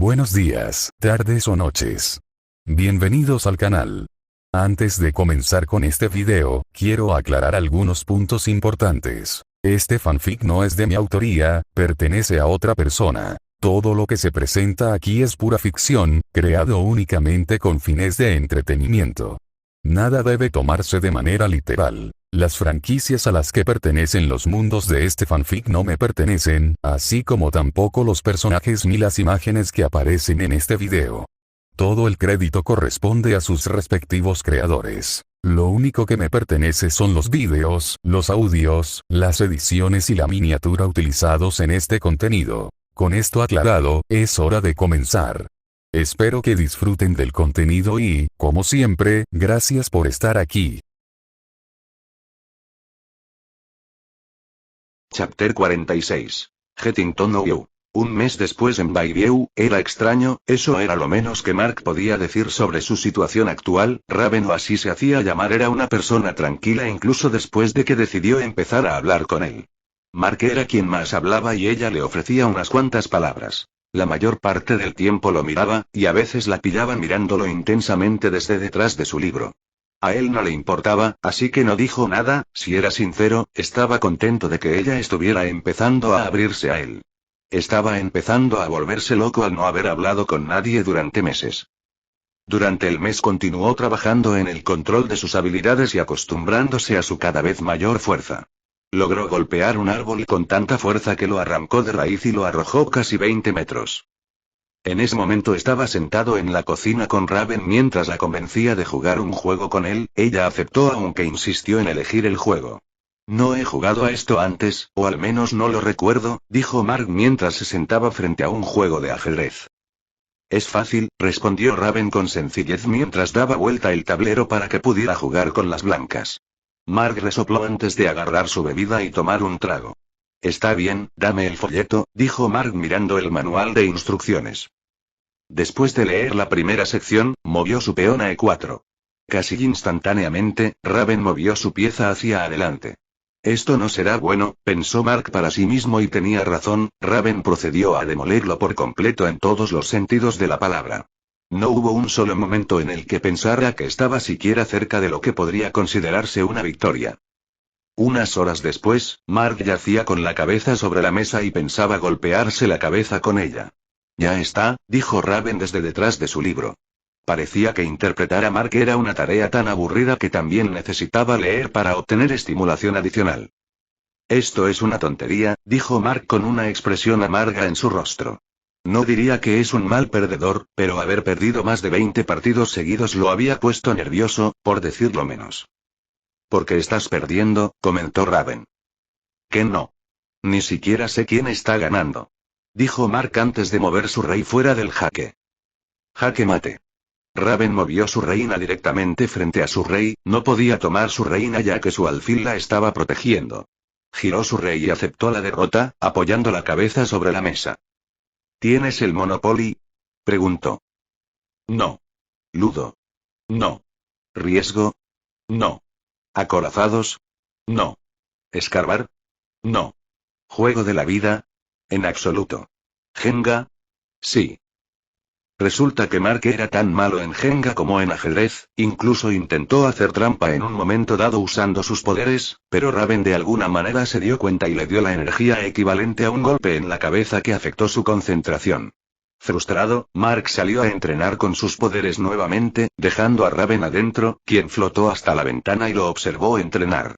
Buenos días, tardes o noches. Bienvenidos al canal. Antes de comenzar con este video, quiero aclarar algunos puntos importantes. Este fanfic no es de mi autoría, pertenece a otra persona. Todo lo que se presenta aquí es pura ficción, creado únicamente con fines de entretenimiento. Nada debe tomarse de manera literal. Las franquicias a las que pertenecen los mundos de este fanfic no me pertenecen, así como tampoco los personajes ni las imágenes que aparecen en este video. Todo el crédito corresponde a sus respectivos creadores. Lo único que me pertenece son los vídeos, los audios, las ediciones y la miniatura utilizados en este contenido. Con esto aclarado, es hora de comenzar. Espero que disfruten del contenido y, como siempre, gracias por estar aquí. Chapter 46. Getting to You. Un mes después en Bayview, era extraño, eso era lo menos que Mark podía decir sobre su situación actual. Raven, o así se hacía llamar, era una persona tranquila incluso después de que decidió empezar a hablar con él. Mark era quien más hablaba y ella le ofrecía unas cuantas palabras. La mayor parte del tiempo lo miraba, y a veces la pillaba mirándolo intensamente desde detrás de su libro. A él no le importaba, así que no dijo nada. Si era sincero, estaba contento de que ella estuviera empezando a abrirse a él. Estaba empezando a volverse loco al no haber hablado con nadie durante meses. Durante el mes continuó trabajando en el control de sus habilidades y acostumbrándose a su cada vez mayor fuerza. Logró golpear un árbol con tanta fuerza que lo arrancó de raíz y lo arrojó casi 20 metros. En ese momento estaba sentado en la cocina con Raven mientras la convencía de jugar un juego con él. Ella aceptó aunque insistió en elegir el juego. No he jugado a esto antes, o al menos no lo recuerdo, dijo Mark mientras se sentaba frente a un juego de ajedrez. Es fácil, respondió Raven con sencillez mientras daba vuelta el tablero para que pudiera jugar con las blancas. Mark resopló antes de agarrar su bebida y tomar un trago. Está bien, dame el folleto, dijo Mark mirando el manual de instrucciones. Después de leer la primera sección, movió su peón a E4. Casi instantáneamente, Raven movió su pieza hacia adelante. Esto no será bueno, pensó Mark para sí mismo y tenía razón. Raven procedió a demolerlo por completo en todos los sentidos de la palabra. No hubo un solo momento en el que pensara que estaba siquiera cerca de lo que podría considerarse una victoria. Unas horas después, Mark yacía con la cabeza sobre la mesa y pensaba golpearse la cabeza con ella. Ya está, dijo Raven desde detrás de su libro. Parecía que interpretar a Mark era una tarea tan aburrida que también necesitaba leer para obtener estimulación adicional. Esto es una tontería, dijo Mark con una expresión amarga en su rostro. No diría que es un mal perdedor, pero haber perdido más de 20 partidos seguidos lo había puesto nervioso, por decirlo menos. Porque estás perdiendo, comentó Raven. ¿Qué no? Ni siquiera sé quién está ganando. Dijo Mark antes de mover su rey fuera del jaque. Jaque mate. Raven movió su reina directamente frente a su rey, no podía tomar su reina ya que su alfil la estaba protegiendo. Giró su rey y aceptó la derrota, apoyando la cabeza sobre la mesa. ¿Tienes el Monopoly? Preguntó. No. Ludo. No. Riesgo. No. ¿Acorazados? No. ¿Escarbar? No. ¿Juego de la vida? En absoluto. ¿Jenga? Sí. Resulta que Mark era tan malo en Jenga como en ajedrez, incluso intentó hacer trampa en un momento dado usando sus poderes, pero Raven de alguna manera se dio cuenta y le dio la energía equivalente a un golpe en la cabeza que afectó su concentración. Frustrado, Mark salió a entrenar con sus poderes nuevamente, dejando a Raven adentro, quien flotó hasta la ventana y lo observó entrenar.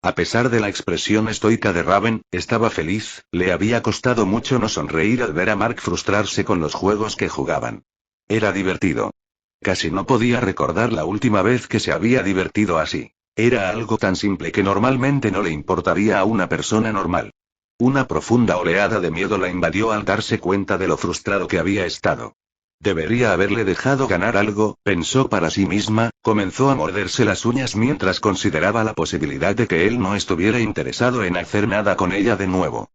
A pesar de la expresión estoica de Raven, estaba feliz. Le había costado mucho no sonreír al ver a Mark frustrarse con los juegos que jugaban. Era divertido. Casi no podía recordar la última vez que se había divertido así. Era algo tan simple que normalmente no le importaría a una persona normal. Una profunda oleada de miedo la invadió al darse cuenta de lo frustrado que había estado. Debería haberle dejado ganar algo, pensó para sí misma. Comenzó a morderse las uñas mientras consideraba la posibilidad de que él no estuviera interesado en hacer nada con ella de nuevo.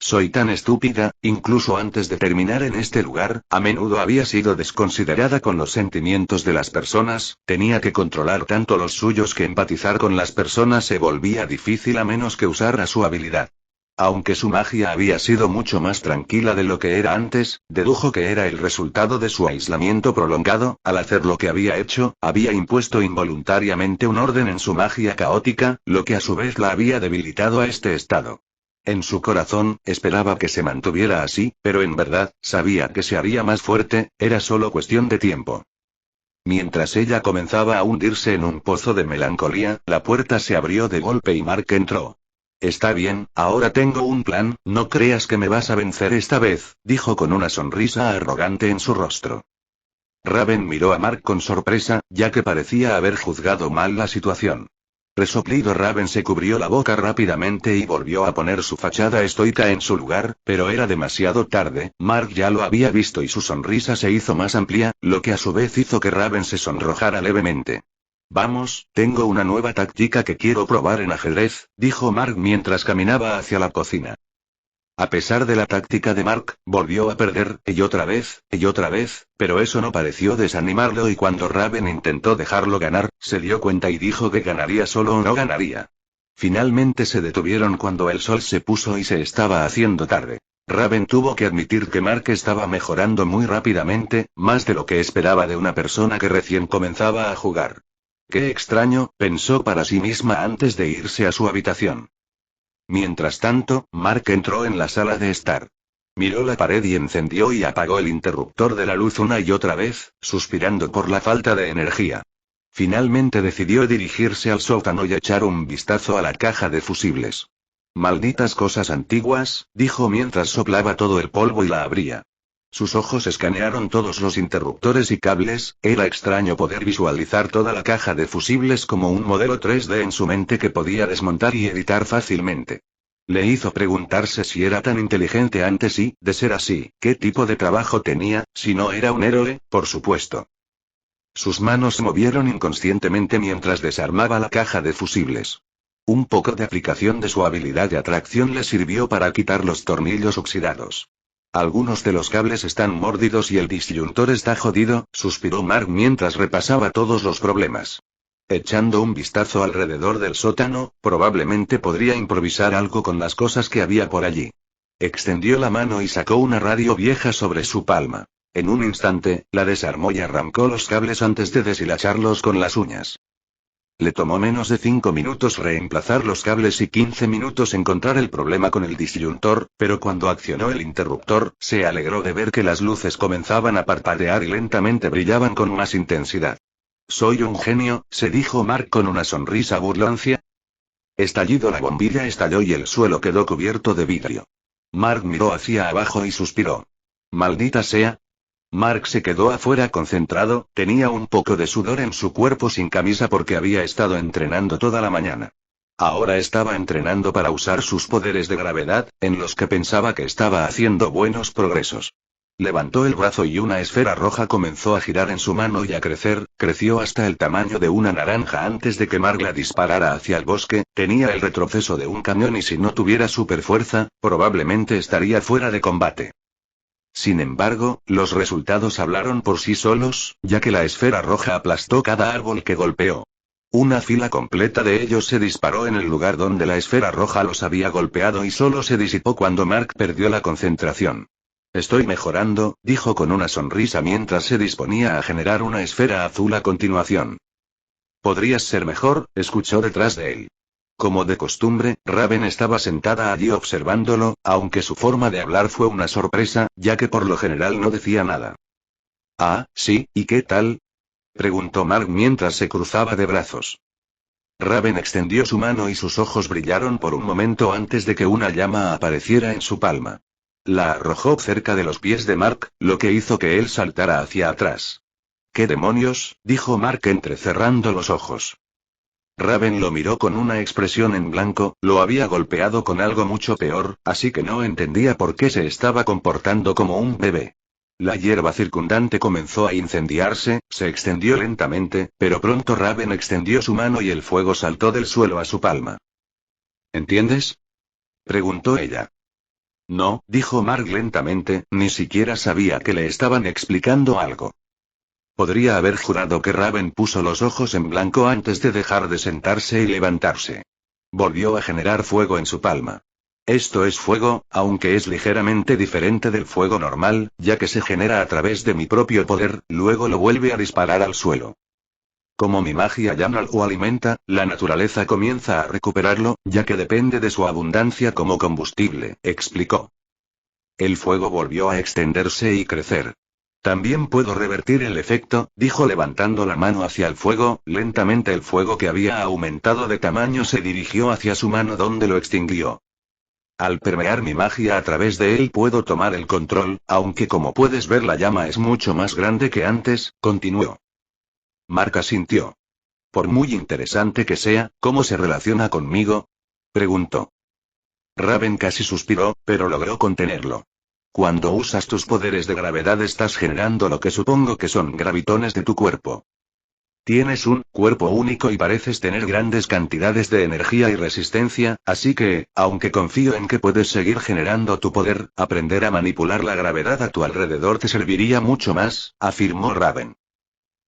Soy tan estúpida, incluso antes de terminar en este lugar, a menudo había sido desconsiderada con los sentimientos de las personas, tenía que controlar tanto los suyos que empatizar con las personas se volvía difícil a menos que usara su habilidad. Aunque su magia había sido mucho más tranquila de lo que era antes, dedujo que era el resultado de su aislamiento prolongado. Al hacer lo que había hecho, había impuesto involuntariamente un orden en su magia caótica, lo que a su vez la había debilitado a este estado. En su corazón, esperaba que se mantuviera así, pero en verdad, sabía que se haría más fuerte, era solo cuestión de tiempo. Mientras ella comenzaba a hundirse en un pozo de melancolía, la puerta se abrió de golpe y Mark entró. Está bien, ahora tengo un plan, no creas que me vas a vencer esta vez, dijo con una sonrisa arrogante en su rostro. Raven miró a Mark con sorpresa, ya que parecía haber juzgado mal la situación. Resoplido, Raven se cubrió la boca rápidamente y volvió a poner su fachada estoica en su lugar, pero era demasiado tarde. Mark ya lo había visto y su sonrisa se hizo más amplia, lo que a su vez hizo que Raven se sonrojara levemente. Vamos, tengo una nueva táctica que quiero probar en ajedrez, dijo Mark mientras caminaba hacia la cocina. A pesar de la táctica de Mark, volvió a perder, y otra vez, pero eso no pareció desanimarlo y cuando Raven intentó dejarlo ganar, se dio cuenta y dijo que ganaría solo o no ganaría. Finalmente se detuvieron cuando el sol se puso y se estaba haciendo tarde. Raven tuvo que admitir que Mark estaba mejorando muy rápidamente, más de lo que esperaba de una persona que recién comenzaba a jugar. Qué extraño, pensó para sí misma antes de irse a su habitación. Mientras tanto, Mark entró en la sala de estar. Miró la pared y encendió y apagó el interruptor de la luz una y otra vez, suspirando por la falta de energía. Finalmente decidió dirigirse al sótano y echar un vistazo a la caja de fusibles. Malditas cosas antiguas, dijo mientras soplaba todo el polvo y la abría. Sus ojos escanearon todos los interruptores y cables, era extraño poder visualizar toda la caja de fusibles como un modelo 3D en su mente que podía desmontar y editar fácilmente. Le hizo preguntarse si era tan inteligente antes y, de ser así, qué tipo de trabajo tenía, si no era un héroe, por supuesto. Sus manos se movieron inconscientemente mientras desarmaba la caja de fusibles. Un poco de aplicación de su habilidad de atracción le sirvió para quitar los tornillos oxidados. Algunos de los cables están mordidos y el disyuntor está jodido, suspiró Mark mientras repasaba todos los problemas. Echando un vistazo alrededor del sótano, probablemente podría improvisar algo con las cosas que había por allí. Extendió la mano y sacó una radio vieja sobre su palma. En un instante, la desarmó y arrancó los cables antes de deshilacharlos con las uñas. Le tomó menos de 5 minutos reemplazar los cables y 15 minutos encontrar el problema con el disyuntor, pero cuando accionó el interruptor, se alegró de ver que las luces comenzaban a parpadear y lentamente brillaban con más intensidad. Soy un genio, se dijo Mark con una sonrisa burloncia. Estallido, la bombilla estalló y el suelo quedó cubierto de vidrio. Mark miró hacia abajo y suspiró. Maldita sea. Mark se quedó afuera concentrado, tenía un poco de sudor en su cuerpo sin camisa porque había estado entrenando toda la mañana. Ahora estaba entrenando para usar sus poderes de gravedad, en los que pensaba que estaba haciendo buenos progresos. Levantó el brazo y una esfera roja comenzó a girar en su mano y a crecer, creció hasta el tamaño de una naranja antes de que Mark la disparara hacia el bosque, tenía el retroceso de un cañón y si no tuviera superfuerza, probablemente estaría fuera de combate. Sin embargo, los resultados hablaron por sí solos, ya que la esfera roja aplastó cada árbol que golpeó. Una fila completa de ellos se disparó en el lugar donde la esfera roja los había golpeado y solo se disipó cuando Mark perdió la concentración. Estoy mejorando, dijo con una sonrisa mientras se disponía a generar una esfera azul a continuación. Podrías ser mejor, escuchó detrás de él. Como de costumbre, Raven estaba sentada allí observándolo, aunque su forma de hablar fue una sorpresa, ya que por lo general no decía nada. Ah, sí, ¿y qué tal? Preguntó Mark mientras se cruzaba de brazos. Raven extendió su mano y sus ojos brillaron por un momento antes de que una llama apareciera en su palma. La arrojó cerca de los pies de Mark, lo que hizo que él saltara hacia atrás. ¿Qué demonios? Dijo Mark entrecerrando los ojos. Raven lo miró con una expresión en blanco, lo había golpeado con algo mucho peor, así que no entendía por qué se estaba comportando como un bebé. La hierba circundante comenzó a incendiarse, se extendió lentamente, pero pronto Raven extendió su mano y el fuego saltó del suelo a su palma. ¿Entiendes? Preguntó ella. No, dijo Mark lentamente, ni siquiera sabía que le estaban explicando algo. Podría haber jurado que Raven puso los ojos en blanco antes de dejar de sentarse y levantarse. Volvió a generar fuego en su palma. Esto es fuego, aunque es ligeramente diferente del fuego normal, ya que se genera a través de mi propio poder, luego lo vuelve a disparar al suelo. Como mi magia ya no lo alimenta, la naturaleza comienza a recuperarlo, ya que depende de su abundancia como combustible, explicó. El fuego volvió a extenderse y crecer. También puedo revertir el efecto, dijo levantando la mano hacia el fuego, lentamente el fuego que había aumentado de tamaño se dirigió hacia su mano donde lo extinguió. Al permear mi magia a través de él puedo tomar el control, aunque como puedes ver la llama es mucho más grande que antes, continuó. Mark asintió. Por muy interesante que sea, ¿cómo se relaciona conmigo? Preguntó. Raven casi suspiró, pero logró contenerlo. Cuando usas tus poderes de gravedad estás generando lo que supongo que son gravitones de tu cuerpo. Tienes un cuerpo único y pareces tener grandes cantidades de energía y resistencia, así que, aunque confío en que puedes seguir generando tu poder, aprender a manipular la gravedad a tu alrededor te serviría mucho más, afirmó Raven.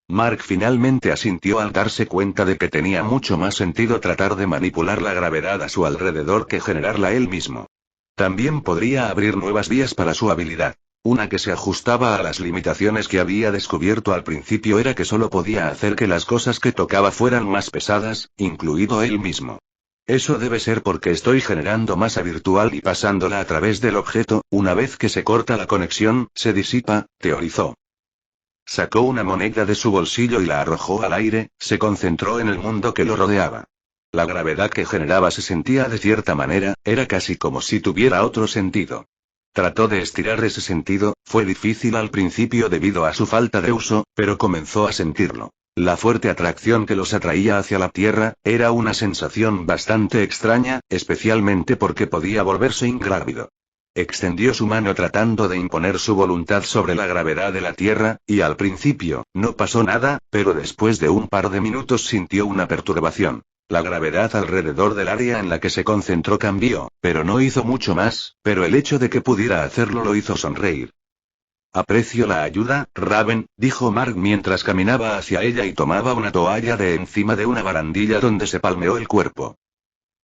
Mark finalmente asintió al darse cuenta de que tenía mucho más sentido tratar de manipular la gravedad a su alrededor que generarla él mismo. También podría abrir nuevas vías para su habilidad. Una que se ajustaba a las limitaciones que había descubierto al principio era que solo podía hacer que las cosas que tocaba fueran más pesadas, incluido él mismo. Eso debe ser porque estoy generando masa virtual y pasándola a través del objeto, una vez que se corta la conexión, se disipa, teorizó. Sacó una moneda de su bolsillo y la arrojó al aire, se concentró en el mundo que lo rodeaba. La gravedad que generaba se sentía de cierta manera, era casi como si tuviera otro sentido. Trató de estirar ese sentido, fue difícil al principio debido a su falta de uso, pero comenzó a sentirlo. La fuerte atracción que los atraía hacia la Tierra, era una sensación bastante extraña, especialmente porque podía volverse ingrávido. Extendió su mano tratando de imponer su voluntad sobre la gravedad de la Tierra, y al principio, no pasó nada, pero después de un par de minutos sintió una perturbación. La gravedad alrededor del área en la que se concentró cambió, pero no hizo mucho más, pero el hecho de que pudiera hacerlo lo hizo sonreír. Aprecio la ayuda, Raven, dijo Mark mientras caminaba hacia ella y tomaba una toalla de encima de una barandilla donde se palmeó el cuerpo.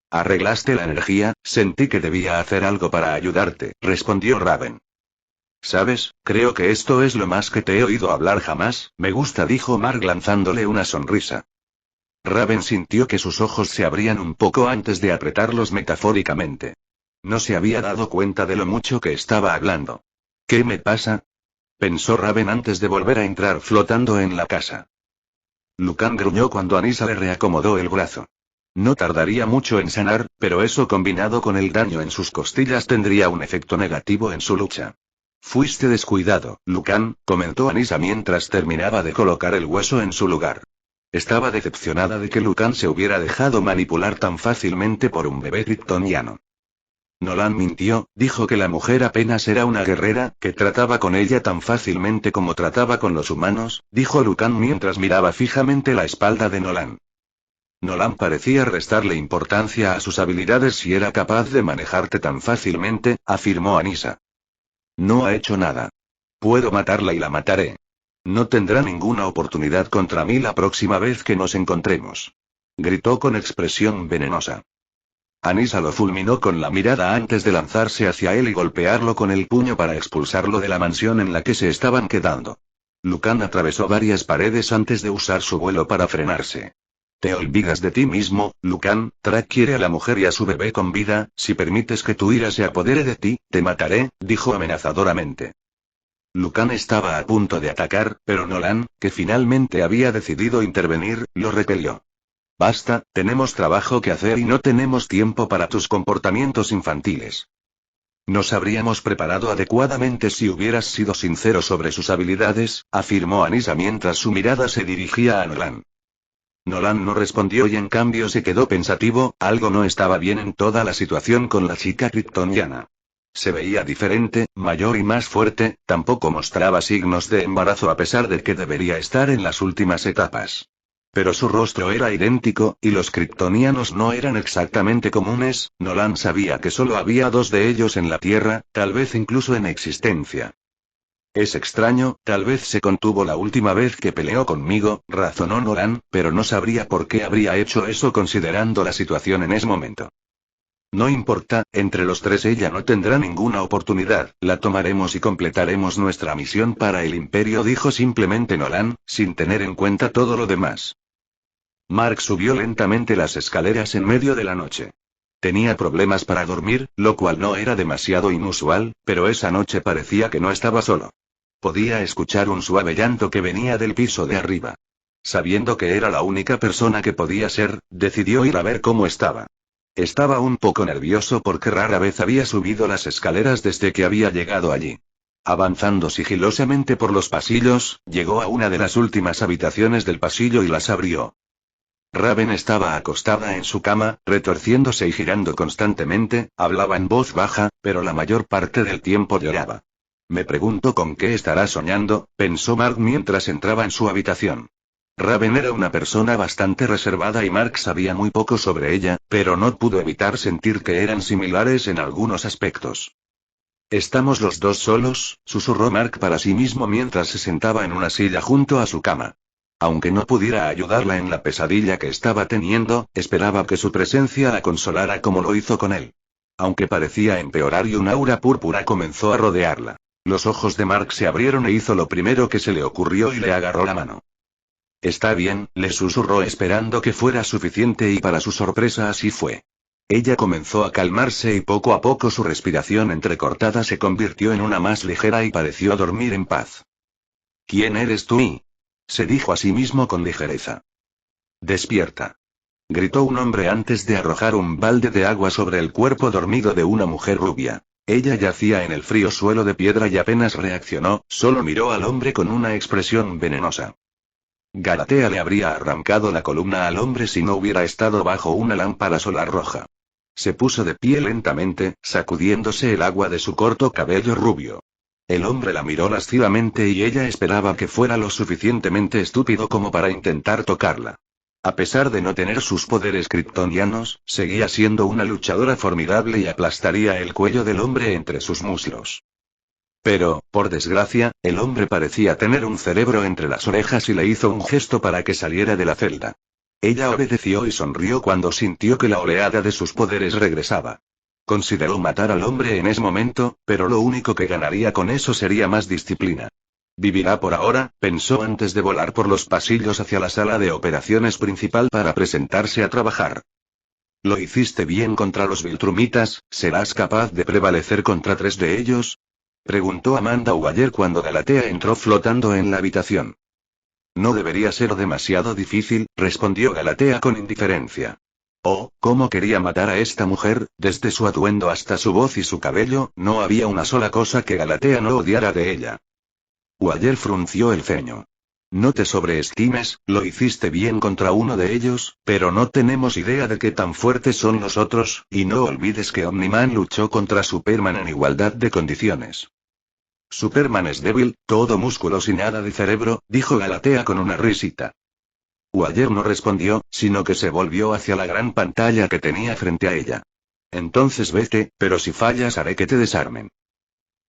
Arreglaste la energía, sentí que debía hacer algo para ayudarte, respondió Raven. ¿Sabes? Creo que esto es lo más que te he oído hablar jamás, me gusta, dijo Mark lanzándole una sonrisa. Raven sintió que sus ojos se abrían un poco antes de apretarlos metafóricamente. No se había dado cuenta de lo mucho que estaba hablando. ¿Qué me pasa? Pensó Raven antes de volver a entrar flotando en la casa. Lucan gruñó cuando Anissa le reacomodó el brazo. No tardaría mucho en sanar, pero eso combinado con el daño en sus costillas tendría un efecto negativo en su lucha. Fuiste descuidado, Lucan, comentó Anissa mientras terminaba de colocar el hueso en su lugar. Estaba decepcionada de que Lucan se hubiera dejado manipular tan fácilmente por un bebé kryptoniano. Nolan mintió, dijo que la mujer apenas era una guerrera, que trataba con ella tan fácilmente como trataba con los humanos, dijo Lucan mientras miraba fijamente la espalda de Nolan. Nolan parecía restarle importancia a sus habilidades si era capaz de manejarte tan fácilmente, afirmó Anissa. No ha hecho nada. Puedo matarla y la mataré. No tendrá ninguna oportunidad contra mí la próxima vez que nos encontremos. Gritó con expresión venenosa. Anissa lo fulminó con la mirada antes de lanzarse hacia él y golpearlo con el puño para expulsarlo de la mansión en la que se estaban quedando. Lucan atravesó varias paredes antes de usar su vuelo para frenarse. Te olvidas de ti mismo, Lucan. Track quiere a la mujer y a su bebé con vida, si permites que tu ira se apodere de ti, te mataré, dijo amenazadoramente. Lucan estaba a punto de atacar, pero Nolan, que finalmente había decidido intervenir, lo repelió. Basta, tenemos trabajo que hacer y no tenemos tiempo para tus comportamientos infantiles. Nos habríamos preparado adecuadamente si hubieras sido sincero sobre sus habilidades, afirmó Anissa mientras su mirada se dirigía a Nolan. Nolan no respondió y en cambio se quedó pensativo, algo no estaba bien en toda la situación con la chica kryptoniana. Se veía diferente, mayor y más fuerte, tampoco mostraba signos de embarazo a pesar de que debería estar en las últimas etapas. Pero su rostro era idéntico, y los kryptonianos no eran exactamente comunes. Nolan sabía que solo había 2 de ellos en la Tierra, tal vez incluso en existencia. Es extraño, tal vez se contuvo la última vez que peleó conmigo, razonó Nolan, pero no sabría por qué habría hecho eso considerando la situación en ese momento. No importa, entre los tres ella no tendrá ninguna oportunidad, la tomaremos y completaremos nuestra misión para el Imperio, dijo simplemente Nolan, sin tener en cuenta todo lo demás. Mark subió lentamente las escaleras en medio de la noche. Tenía problemas para dormir, lo cual no era demasiado inusual, pero esa noche parecía que no estaba solo. Podía escuchar un suave llanto que venía del piso de arriba. Sabiendo que era la única persona que podía ser, decidió ir a ver cómo estaba. Estaba un poco nervioso porque rara vez había subido las escaleras desde que había llegado allí. Avanzando sigilosamente por los pasillos, llegó a una de las últimas habitaciones del pasillo y las abrió. Raven estaba acostada en su cama, retorciéndose y girando constantemente, hablaba en voz baja, pero la mayor parte del tiempo lloraba. Me pregunto con qué estará soñando, pensó Mark mientras entraba en su habitación. Raven era una persona bastante reservada y Mark sabía muy poco sobre ella, pero no pudo evitar sentir que eran similares en algunos aspectos. «Estamos los dos solos», susurró Mark para sí mismo mientras se sentaba en una silla junto a su cama. Aunque no pudiera ayudarla en la pesadilla que estaba teniendo, esperaba que su presencia la consolara como lo hizo con él. Aunque parecía empeorar y un aura púrpura comenzó a rodearla. Los ojos de Mark se abrieron e hizo lo primero que se le ocurrió y le agarró la mano. «Está bien», le susurró esperando que fuera suficiente y para su sorpresa así fue. Ella comenzó a calmarse y poco a poco su respiración entrecortada se convirtió en una más ligera y pareció dormir en paz. «¿Quién eres tú?» se dijo a sí mismo con ligereza. «Despierta», gritó un hombre antes de arrojar un balde de agua sobre el cuerpo dormido de una mujer rubia. Ella yacía en el frío suelo de piedra y apenas reaccionó, solo miró al hombre con una expresión venenosa. Galatea le habría arrancado la columna al hombre si no hubiera estado bajo una lámpara solar roja. Se puso de pie lentamente, sacudiéndose el agua de su corto cabello rubio. El hombre la miró lascivamente y ella esperaba que fuera lo suficientemente estúpido como para intentar tocarla. A pesar de no tener sus poderes kryptonianos, seguía siendo una luchadora formidable y aplastaría el cuello del hombre entre sus muslos. Pero, por desgracia, el hombre parecía tener un cerebro entre las orejas y le hizo un gesto para que saliera de la celda. Ella obedeció y sonrió cuando sintió que la oleada de sus poderes regresaba. Consideró matar al hombre en ese momento, pero lo único que ganaría con eso sería más disciplina. Vivirá por ahora, pensó antes de volar por los pasillos hacia la sala de operaciones principal para presentarse a trabajar. «Lo hiciste bien contra los Viltrumitas, ¿serás capaz de prevalecer contra 3 de ellos?», preguntó Amanda Waller cuando Galatea entró flotando en la habitación. «No debería ser demasiado difícil», respondió Galatea con indiferencia. Oh, cómo quería matar a esta mujer, desde su atuendo hasta su voz y su cabello, no había una sola cosa que Galatea no odiara de ella. Waller frunció el ceño. «No te sobreestimes, lo hiciste bien contra uno de ellos, pero no tenemos idea de qué tan fuertes son los otros, y no olvides que Omniman luchó contra Superman en igualdad de condiciones». «Superman es débil, todo músculos y nada de cerebro», dijo Galatea con una risita. Waller no respondió, sino que se volvió hacia la gran pantalla que tenía frente a ella. «Entonces vete, pero si fallas haré que te desarmen».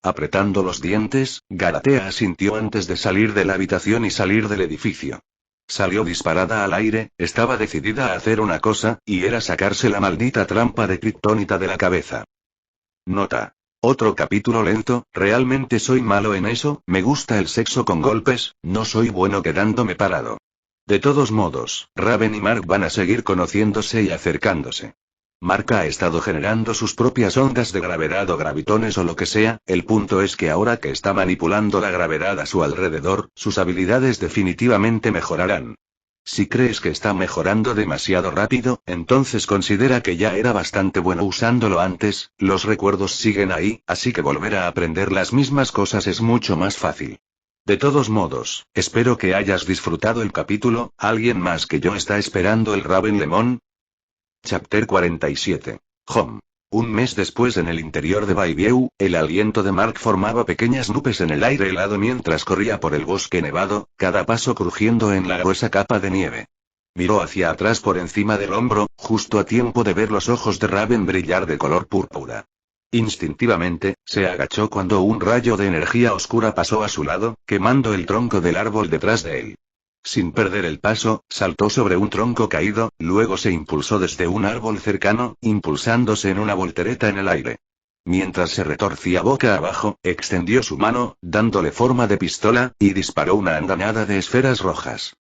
Apretando los dientes, Galatea asintió antes de salir de la habitación y salir del edificio. Salió disparada al aire, estaba decidida a hacer una cosa, y era sacarse la maldita trampa de kriptonita de la cabeza. Nota. Otro capítulo lento, realmente soy malo en eso, me gusta el sexo con golpes, no soy bueno quedándome parado. De todos modos, Raven y Mark van a seguir conociéndose y acercándose. Mark ha estado generando sus propias ondas de gravedad o gravitones o lo que sea, el punto es que ahora que está manipulando la gravedad a su alrededor, sus habilidades definitivamente mejorarán. Si crees que está mejorando demasiado rápido, entonces considera que ya era bastante bueno usándolo antes, los recuerdos siguen ahí, así que volver a aprender las mismas cosas es mucho más fácil. De todos modos, espero que hayas disfrutado el capítulo. ¿Alguien más que yo está esperando el Raven Lemon? Chapter 47. Home. Un mes después en el interior de Bayview, el aliento de Mark formaba pequeñas nubes en el aire helado mientras corría por el bosque nevado, cada paso crujiendo en la gruesa capa de nieve. Miró hacia atrás por encima del hombro, justo a tiempo de ver los ojos de Raven brillar de color púrpura. Instintivamente, se agachó cuando un rayo de energía oscura pasó a su lado, quemando el tronco del árbol detrás de él. Sin perder el paso, saltó sobre un tronco caído, luego se impulsó desde un árbol cercano, impulsándose en una voltereta en el aire. Mientras se retorcía boca abajo, extendió su mano, dándole forma de pistola, y disparó una andanada de esferas rojas.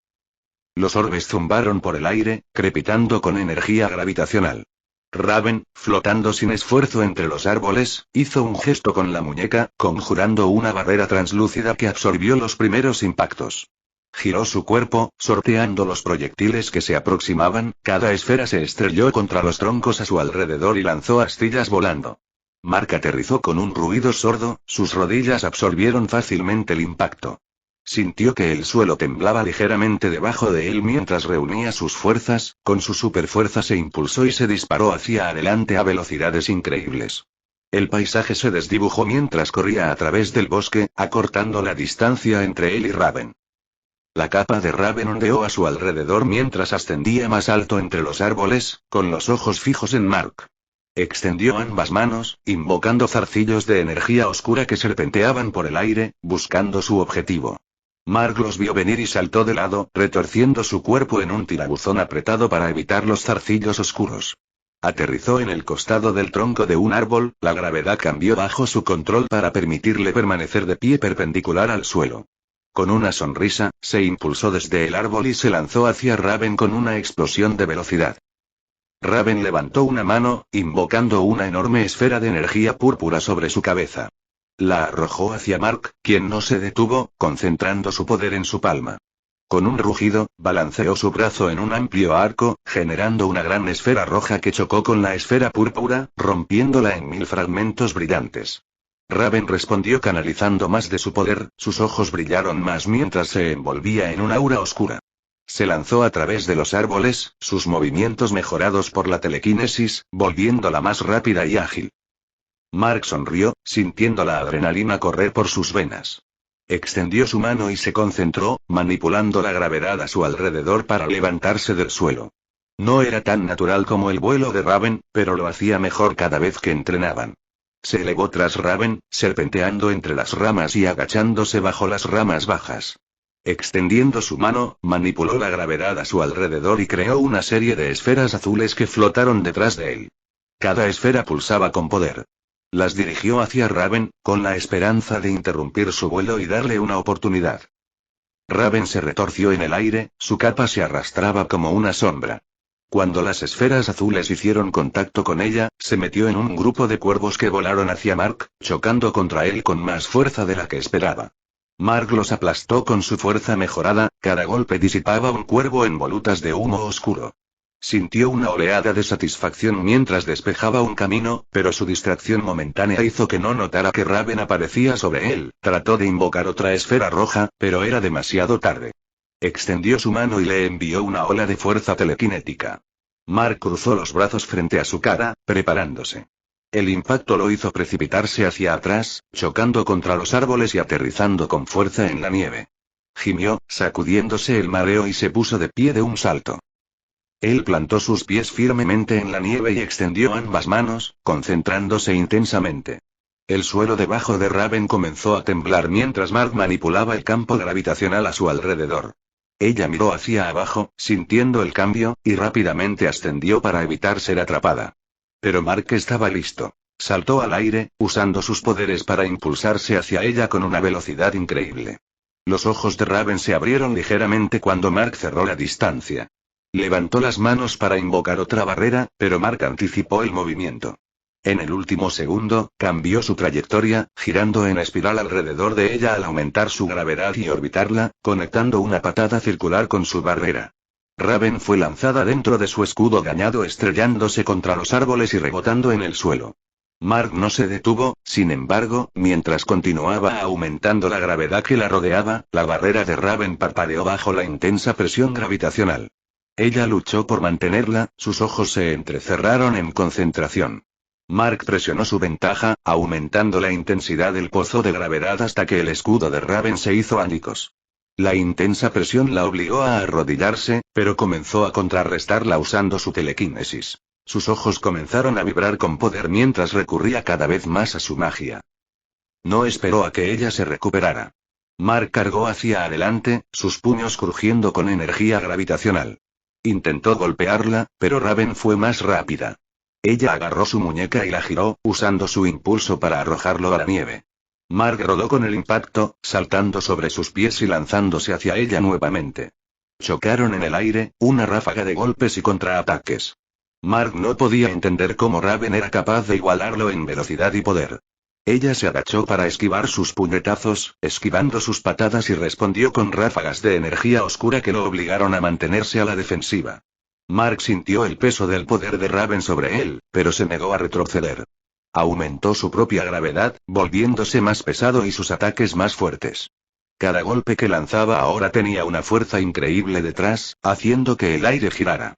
Los orbes zumbaron por el aire, crepitando con energía gravitacional. Raven, flotando sin esfuerzo entre los árboles, hizo un gesto con la muñeca, conjurando una barrera translúcida que absorbió los primeros impactos. Giró su cuerpo, sorteando los proyectiles que se aproximaban, cada esfera se estrelló contra los troncos a su alrededor y lanzó astillas volando. Mark aterrizó con un ruido sordo, sus rodillas absorbieron fácilmente el impacto. Sintió que el suelo temblaba ligeramente debajo de él mientras reunía sus fuerzas, con su superfuerza se impulsó y se disparó hacia adelante a velocidades increíbles. El paisaje se desdibujó mientras corría a través del bosque, acortando la distancia entre él y Raven. La capa de Raven ondeó a su alrededor mientras ascendía más alto entre los árboles, con los ojos fijos en Mark. Extendió ambas manos, invocando zarcillos de energía oscura que serpenteaban por el aire, buscando su objetivo. Mark los vio venir y saltó de lado, retorciendo su cuerpo en un tirabuzón apretado para evitar los zarcillos oscuros. Aterrizó en el costado del tronco de un árbol, la gravedad cambió bajo su control para permitirle permanecer de pie perpendicular al suelo. Con una sonrisa, se impulsó desde el árbol y se lanzó hacia Raven con una explosión de velocidad. Raven levantó una mano, invocando una enorme esfera de energía púrpura sobre su cabeza. La arrojó hacia Mark, quien no se detuvo, concentrando su poder en su palma. Con un rugido, balanceó su brazo en un amplio arco, generando una gran esfera roja que chocó con la esfera púrpura, rompiéndola en 1000 fragmentos brillantes. Raven respondió canalizando más de su poder, sus ojos brillaron más mientras se envolvía en un aura oscura. Se lanzó a través de los árboles, sus movimientos mejorados por la telequinesis, volviéndola más rápida y ágil. Mark sonrió, sintiendo la adrenalina correr por sus venas. Extendió su mano y se concentró, manipulando la gravedad a su alrededor para levantarse del suelo. No era tan natural como el vuelo de Raven, pero lo hacía mejor cada vez que entrenaban. Se elevó tras Raven, serpenteando entre las ramas y agachándose bajo las ramas bajas. Extendiendo su mano, manipuló la gravedad a su alrededor y creó una serie de esferas azules que flotaron detrás de él. Cada esfera pulsaba con poder. Las dirigió hacia Raven, con la esperanza de interrumpir su vuelo y darle una oportunidad. Raven se retorció en el aire, su capa se arrastraba como una sombra. Cuando las esferas azules hicieron contacto con ella, se metió en un grupo de cuervos que volaron hacia Mark, chocando contra él con más fuerza de la que esperaba. Mark los aplastó con su fuerza mejorada, cada golpe disipaba un cuervo en volutas de humo oscuro. Sintió una oleada de satisfacción mientras despejaba un camino, pero su distracción momentánea hizo que no notara que Raven aparecía sobre él. Trató de invocar otra esfera roja, pero era demasiado tarde. Extendió su mano y le envió una ola de fuerza telequinética. Mark cruzó los brazos frente a su cara, preparándose. El impacto lo hizo precipitarse hacia atrás, chocando contra los árboles y aterrizando con fuerza en la nieve. Gimió, sacudiéndose el mareo y se puso de pie de un salto. Él plantó sus pies firmemente en la nieve y extendió ambas manos, concentrándose intensamente. El suelo debajo de Raven comenzó a temblar mientras Mark manipulaba el campo gravitacional a su alrededor. Ella miró hacia abajo, sintiendo el cambio, y rápidamente ascendió para evitar ser atrapada. Pero Mark estaba listo. Saltó al aire, usando sus poderes para impulsarse hacia ella con una velocidad increíble. Los ojos de Raven se abrieron ligeramente cuando Mark cerró la distancia. Levantó las manos para invocar otra barrera, pero Mark anticipó el movimiento. En el último segundo, cambió su trayectoria, girando en espiral alrededor de ella al aumentar su gravedad y orbitarla, conectando una patada circular con su barrera. Raven fue lanzada dentro de su escudo dañado estrellándose contra los árboles y rebotando en el suelo. Mark no se detuvo, sin embargo, mientras continuaba aumentando la gravedad que la rodeaba, la barrera de Raven parpadeó bajo la intensa presión gravitacional. Ella luchó por mantenerla, sus ojos se entrecerraron en concentración. Mark presionó su ventaja, aumentando la intensidad del pozo de gravedad hasta que el escudo de Raven se hizo añicos. La intensa presión la obligó a arrodillarse, pero comenzó a contrarrestarla usando su telequinesis. Sus ojos comenzaron a vibrar con poder mientras recurría cada vez más a su magia. No esperó a que ella se recuperara. Mark cargó hacia adelante, sus puños crujiendo con energía gravitacional. Intentó golpearla, pero Raven fue más rápida. Ella agarró su muñeca y la giró, usando su impulso para arrojarlo a la nieve. Mark rodó con el impacto, saltando sobre sus pies y lanzándose hacia ella nuevamente. Chocaron en el aire, una ráfaga de golpes y contraataques. Mark no podía entender cómo Raven era capaz de igualarlo en velocidad y poder. Ella se agachó para esquivar sus puñetazos, esquivando sus patadas y respondió con ráfagas de energía oscura que lo obligaron a mantenerse a la defensiva. Mark sintió el peso del poder de Raven sobre él, pero se negó a retroceder. Aumentó su propia gravedad, volviéndose más pesado y sus ataques más fuertes. Cada golpe que lanzaba ahora tenía una fuerza increíble detrás, haciendo que el aire girara.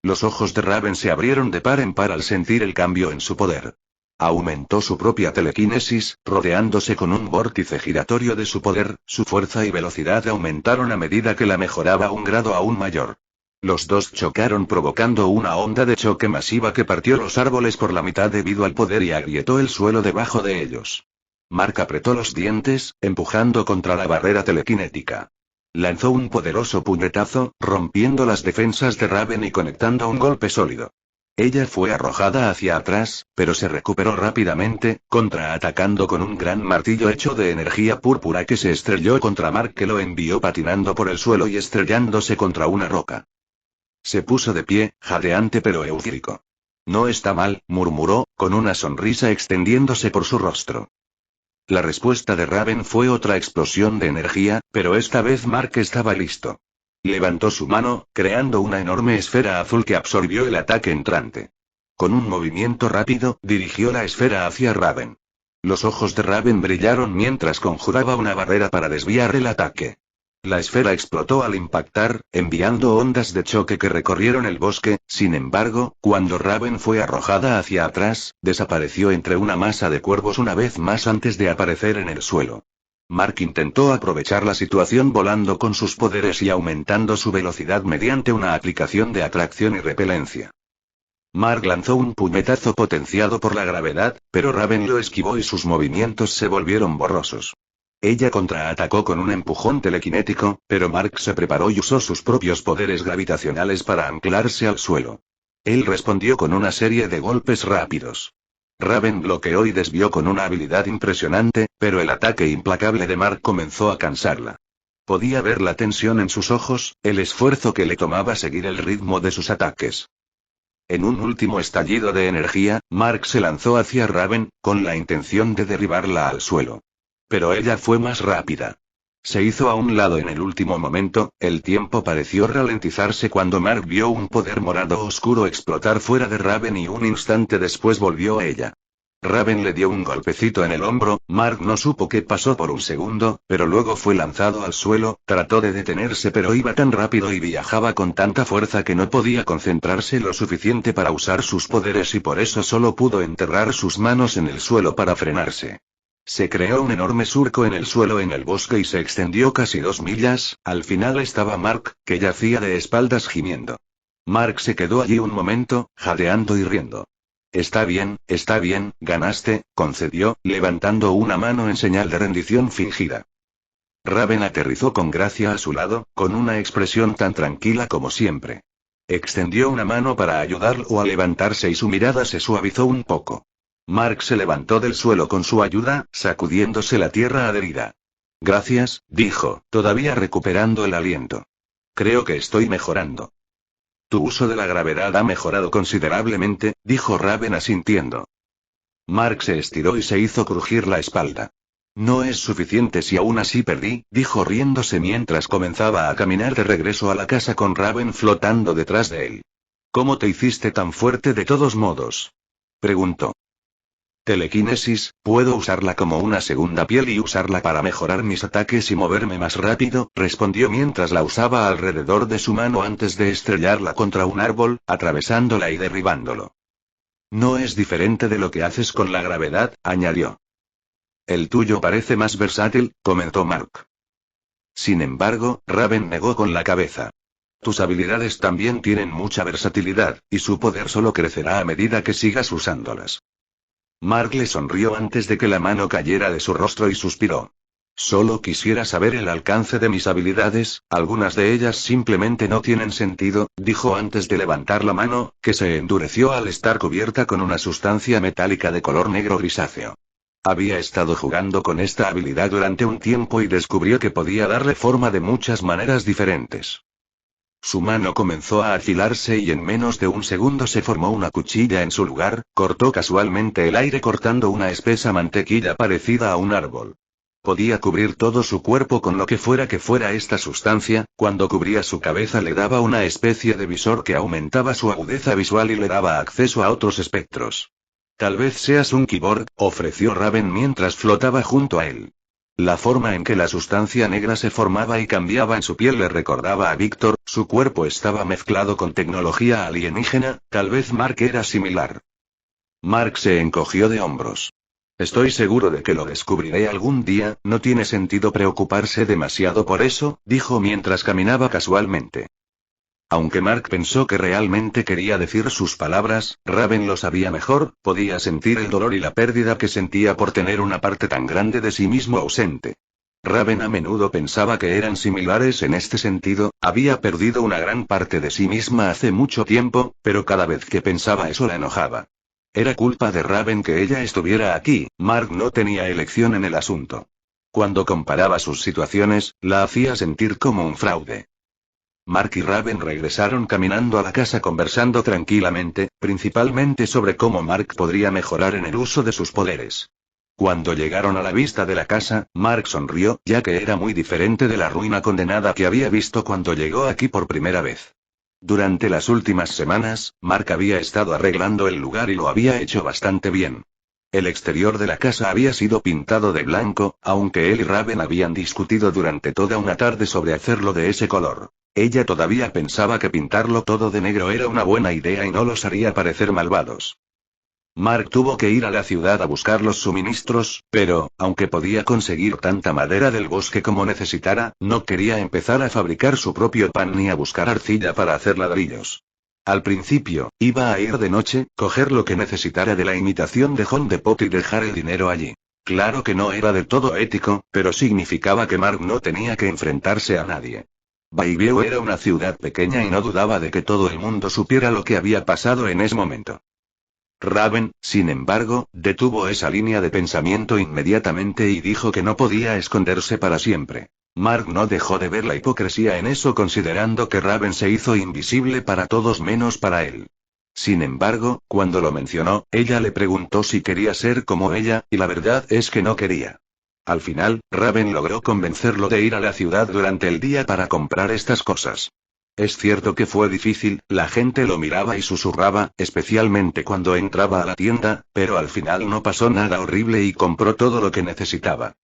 Los ojos de Raven se abrieron de par en par al sentir el cambio en su poder. Aumentó su propia telequinesis, rodeándose con un vórtice giratorio de su poder, su fuerza y velocidad aumentaron a medida que la mejoraba a un grado aún mayor. Los dos chocaron provocando una onda de choque masiva que partió los árboles por la mitad debido al poder y agrietó el suelo debajo de ellos. Mark apretó los dientes, empujando contra la barrera telequinética. Lanzó un poderoso puñetazo, rompiendo las defensas de Raven y conectando un golpe sólido. Ella fue arrojada hacia atrás, pero se recuperó rápidamente, contraatacando con un gran martillo hecho de energía púrpura que se estrelló contra Mark, que lo envió patinando por el suelo y estrellándose contra una roca. Se puso de pie, jadeante pero eufórico. No está mal, murmuró, con una sonrisa extendiéndose por su rostro. La respuesta de Raven fue otra explosión de energía, pero esta vez Mark estaba listo. Levantó su mano, creando una enorme esfera azul que absorbió el ataque entrante. Con un movimiento rápido, dirigió la esfera hacia Raven. Los ojos de Raven brillaron mientras conjuraba una barrera para desviar el ataque. La esfera explotó al impactar, enviando ondas de choque que recorrieron el bosque. Sin embargo, cuando Raven fue arrojada hacia atrás, desapareció entre una masa de cuervos una vez más antes de aparecer en el suelo. Mark intentó aprovechar la situación volando con sus poderes y aumentando su velocidad mediante una aplicación de atracción y repelencia. Mark lanzó un puñetazo potenciado por la gravedad, pero Raven lo esquivó y sus movimientos se volvieron borrosos. Ella contraatacó con un empujón telequinético, pero Mark se preparó y usó sus propios poderes gravitacionales para anclarse al suelo. Él respondió con una serie de golpes rápidos. Raven bloqueó y desvió con una habilidad impresionante, pero el ataque implacable de Mark comenzó a cansarla. Podía ver la tensión en sus ojos, el esfuerzo que le tomaba seguir el ritmo de sus ataques. En un último estallido de energía, Mark se lanzó hacia Raven, con la intención de derribarla al suelo. Pero ella fue más rápida. Se hizo a un lado en el último momento, el tiempo pareció ralentizarse cuando Mark vio un poder morado oscuro explotar fuera de Raven y un instante después volvió a ella. Raven le dio un golpecito en el hombro, Mark no supo qué pasó por un segundo, pero luego fue lanzado al suelo, trató de detenerse pero iba tan rápido y viajaba con tanta fuerza que no podía concentrarse lo suficiente para usar sus poderes y por eso solo pudo enterrar sus manos en el suelo para frenarse. Se creó un enorme surco en el suelo en el bosque y se extendió casi 2 millas, al final estaba Mark, que yacía de espaldas gimiendo. Mark se quedó allí un momento, jadeando y riendo. Está bien, ganaste, concedió, levantando una mano en señal de rendición fingida. Raven aterrizó con gracia a su lado, con una expresión tan tranquila como siempre. Extendió una mano para ayudarlo a levantarse y su mirada se suavizó un poco. Mark se levantó del suelo con su ayuda, sacudiéndose la tierra adherida. Gracias, dijo, todavía recuperando el aliento. Creo que estoy mejorando. Tu uso de la gravedad ha mejorado considerablemente, dijo Raven asintiendo. Mark se estiró y se hizo crujir la espalda. No es suficiente si aún así perdí, dijo riéndose mientras comenzaba a caminar de regreso a la casa con Raven flotando detrás de él. ¿Cómo te hiciste tan fuerte de todos modos? Preguntó. Telequinesis, puedo usarla como una segunda piel y usarla para mejorar mis ataques y moverme más rápido, respondió mientras la usaba alrededor de su mano antes de estrellarla contra un árbol, atravesándola y derribándolo. No es diferente de lo que haces con la gravedad, añadió. El tuyo parece más versátil, comentó Mark. Sin embargo, Raven negó con la cabeza. Tus habilidades también tienen mucha versatilidad, y su poder solo crecerá a medida que sigas usándolas. Mark le sonrió antes de que la mano cayera de su rostro y suspiró. Solo quisiera saber el alcance de mis habilidades, algunas de ellas simplemente no tienen sentido, dijo antes de levantar la mano, que se endureció al estar cubierta con una sustancia metálica de color negro grisáceo. Había estado jugando con esta habilidad durante un tiempo y descubrió que podía darle forma de muchas maneras diferentes. Su mano comenzó a afilarse y en menos de un segundo se formó una cuchilla en su lugar, cortó casualmente el aire cortando una espesa mantequilla parecida a un árbol. Podía cubrir todo su cuerpo con lo que fuera esta sustancia, cuando cubría su cabeza le daba una especie de visor que aumentaba su agudeza visual y le daba acceso a otros espectros. Tal vez seas un cyborg, ofreció Raven mientras flotaba junto a él. La forma en que la sustancia negra se formaba y cambiaba en su piel le recordaba a Víctor, su cuerpo estaba mezclado con tecnología alienígena, tal vez Mark era similar. Mark se encogió de hombros. Estoy seguro de que lo descubriré algún día, no tiene sentido preocuparse demasiado por eso, dijo mientras caminaba casualmente. Aunque Mark pensó que realmente quería decir sus palabras, Raven lo sabía mejor, podía sentir el dolor y la pérdida que sentía por tener una parte tan grande de sí mismo ausente. Raven a menudo pensaba que eran similares en este sentido, había perdido una gran parte de sí misma hace mucho tiempo, pero cada vez que pensaba eso la enojaba. Era culpa de Raven que ella estuviera aquí, Mark no tenía elección en el asunto. Cuando comparaba sus situaciones, la hacía sentir como un fraude. Mark y Raven regresaron caminando a la casa conversando tranquilamente, principalmente sobre cómo Mark podría mejorar en el uso de sus poderes. Cuando llegaron a la vista de la casa, Mark sonrió, ya que era muy diferente de la ruina condenada que había visto cuando llegó aquí por primera vez. Durante las últimas semanas, Mark había estado arreglando el lugar y lo había hecho bastante bien. El exterior de la casa había sido pintado de blanco, aunque él y Raven habían discutido durante toda una tarde sobre hacerlo de ese color. Ella todavía pensaba que pintarlo todo de negro era una buena idea y no los haría parecer malvados. Mark tuvo que ir a la ciudad a buscar los suministros, pero, aunque podía conseguir tanta madera del bosque como necesitara, no quería empezar a fabricar su propio pan ni a buscar arcilla para hacer ladrillos. Al principio, iba a ir de noche, coger lo que necesitara de la imitación de Home Depot y dejar el dinero allí. Claro que no era del todo ético, pero significaba que Mark no tenía que enfrentarse a nadie. Bayview era una ciudad pequeña y no dudaba de que todo el mundo supiera lo que había pasado en ese momento. Raven, sin embargo, detuvo esa línea de pensamiento inmediatamente y dijo que no podía esconderse para siempre. Mark no dejó de ver la hipocresía en eso considerando que Raven se hizo invisible para todos menos para él. Sin embargo, cuando lo mencionó, ella le preguntó si quería ser como ella, y la verdad es que no quería. Al final, Raven logró convencerlo de ir a la ciudad durante el día para comprar estas cosas. Es cierto que fue difícil, la gente lo miraba y susurraba, especialmente cuando entraba a la tienda, pero al final no pasó nada horrible y compró todo lo que necesitaba.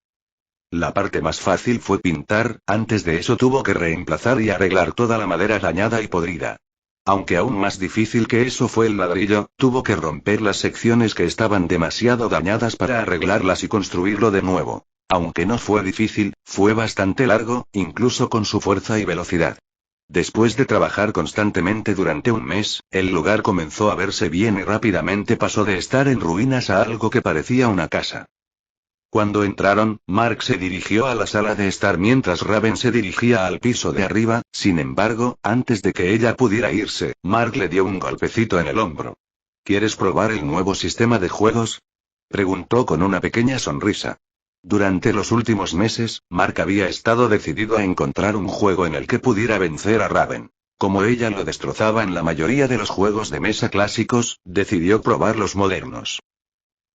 La parte más fácil fue pintar, antes de eso tuvo que reemplazar y arreglar toda la madera dañada y podrida. Aunque aún más difícil que eso fue el ladrillo, tuvo que romper las secciones que estaban demasiado dañadas para arreglarlas y construirlo de nuevo. Aunque no fue difícil, fue bastante largo, incluso con su fuerza y velocidad. Después de trabajar constantemente durante un mes, el lugar comenzó a verse bien y rápidamente pasó de estar en ruinas a algo que parecía una casa. Cuando entraron, Mark se dirigió a la sala de estar mientras Raven se dirigía al piso de arriba, sin embargo, antes de que ella pudiera irse, Mark le dio un golpecito en el hombro. ¿Quieres probar el nuevo sistema de juegos?, preguntó con una pequeña sonrisa. Durante los últimos meses, Mark había estado decidido a encontrar un juego en el que pudiera vencer a Raven. Como ella lo destrozaba en la mayoría de los juegos de mesa clásicos, decidió probar los modernos.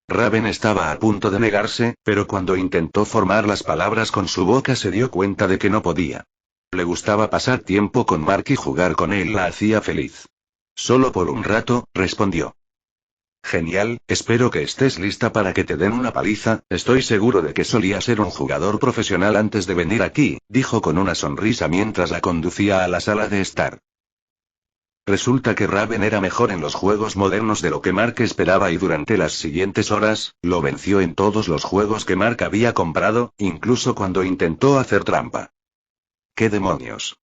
Raven estaba a punto de negarse, pero cuando intentó formar las palabras con su boca se dio cuenta de que no podía. Le gustaba pasar tiempo con Mark y jugar con él la hacía feliz. Solo por un rato, respondió. Genial, espero que estés lista para que te den una paliza, estoy seguro de que solía ser un jugador profesional antes de venir aquí, dijo con una sonrisa mientras la conducía a la sala de estar. Resulta que Raven era mejor en los juegos modernos de lo que Mark esperaba y durante las siguientes horas, lo venció en todos los juegos que Mark había comprado, incluso cuando intentó hacer trampa. ¿Qué demonios?,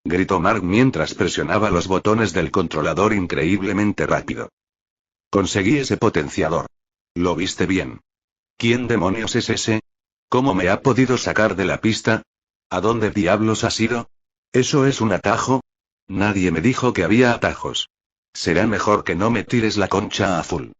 gritó Mark mientras presionaba los botones del controlador increíblemente rápido. Conseguí ese potenciador. ¿Lo viste bien? ¿Quién demonios es ese? ¿Cómo me ha podido sacar de la pista? ¿A dónde diablos has ido? ¿Eso es un atajo? Nadie me dijo que había atajos. Será mejor que no me tires la concha azul.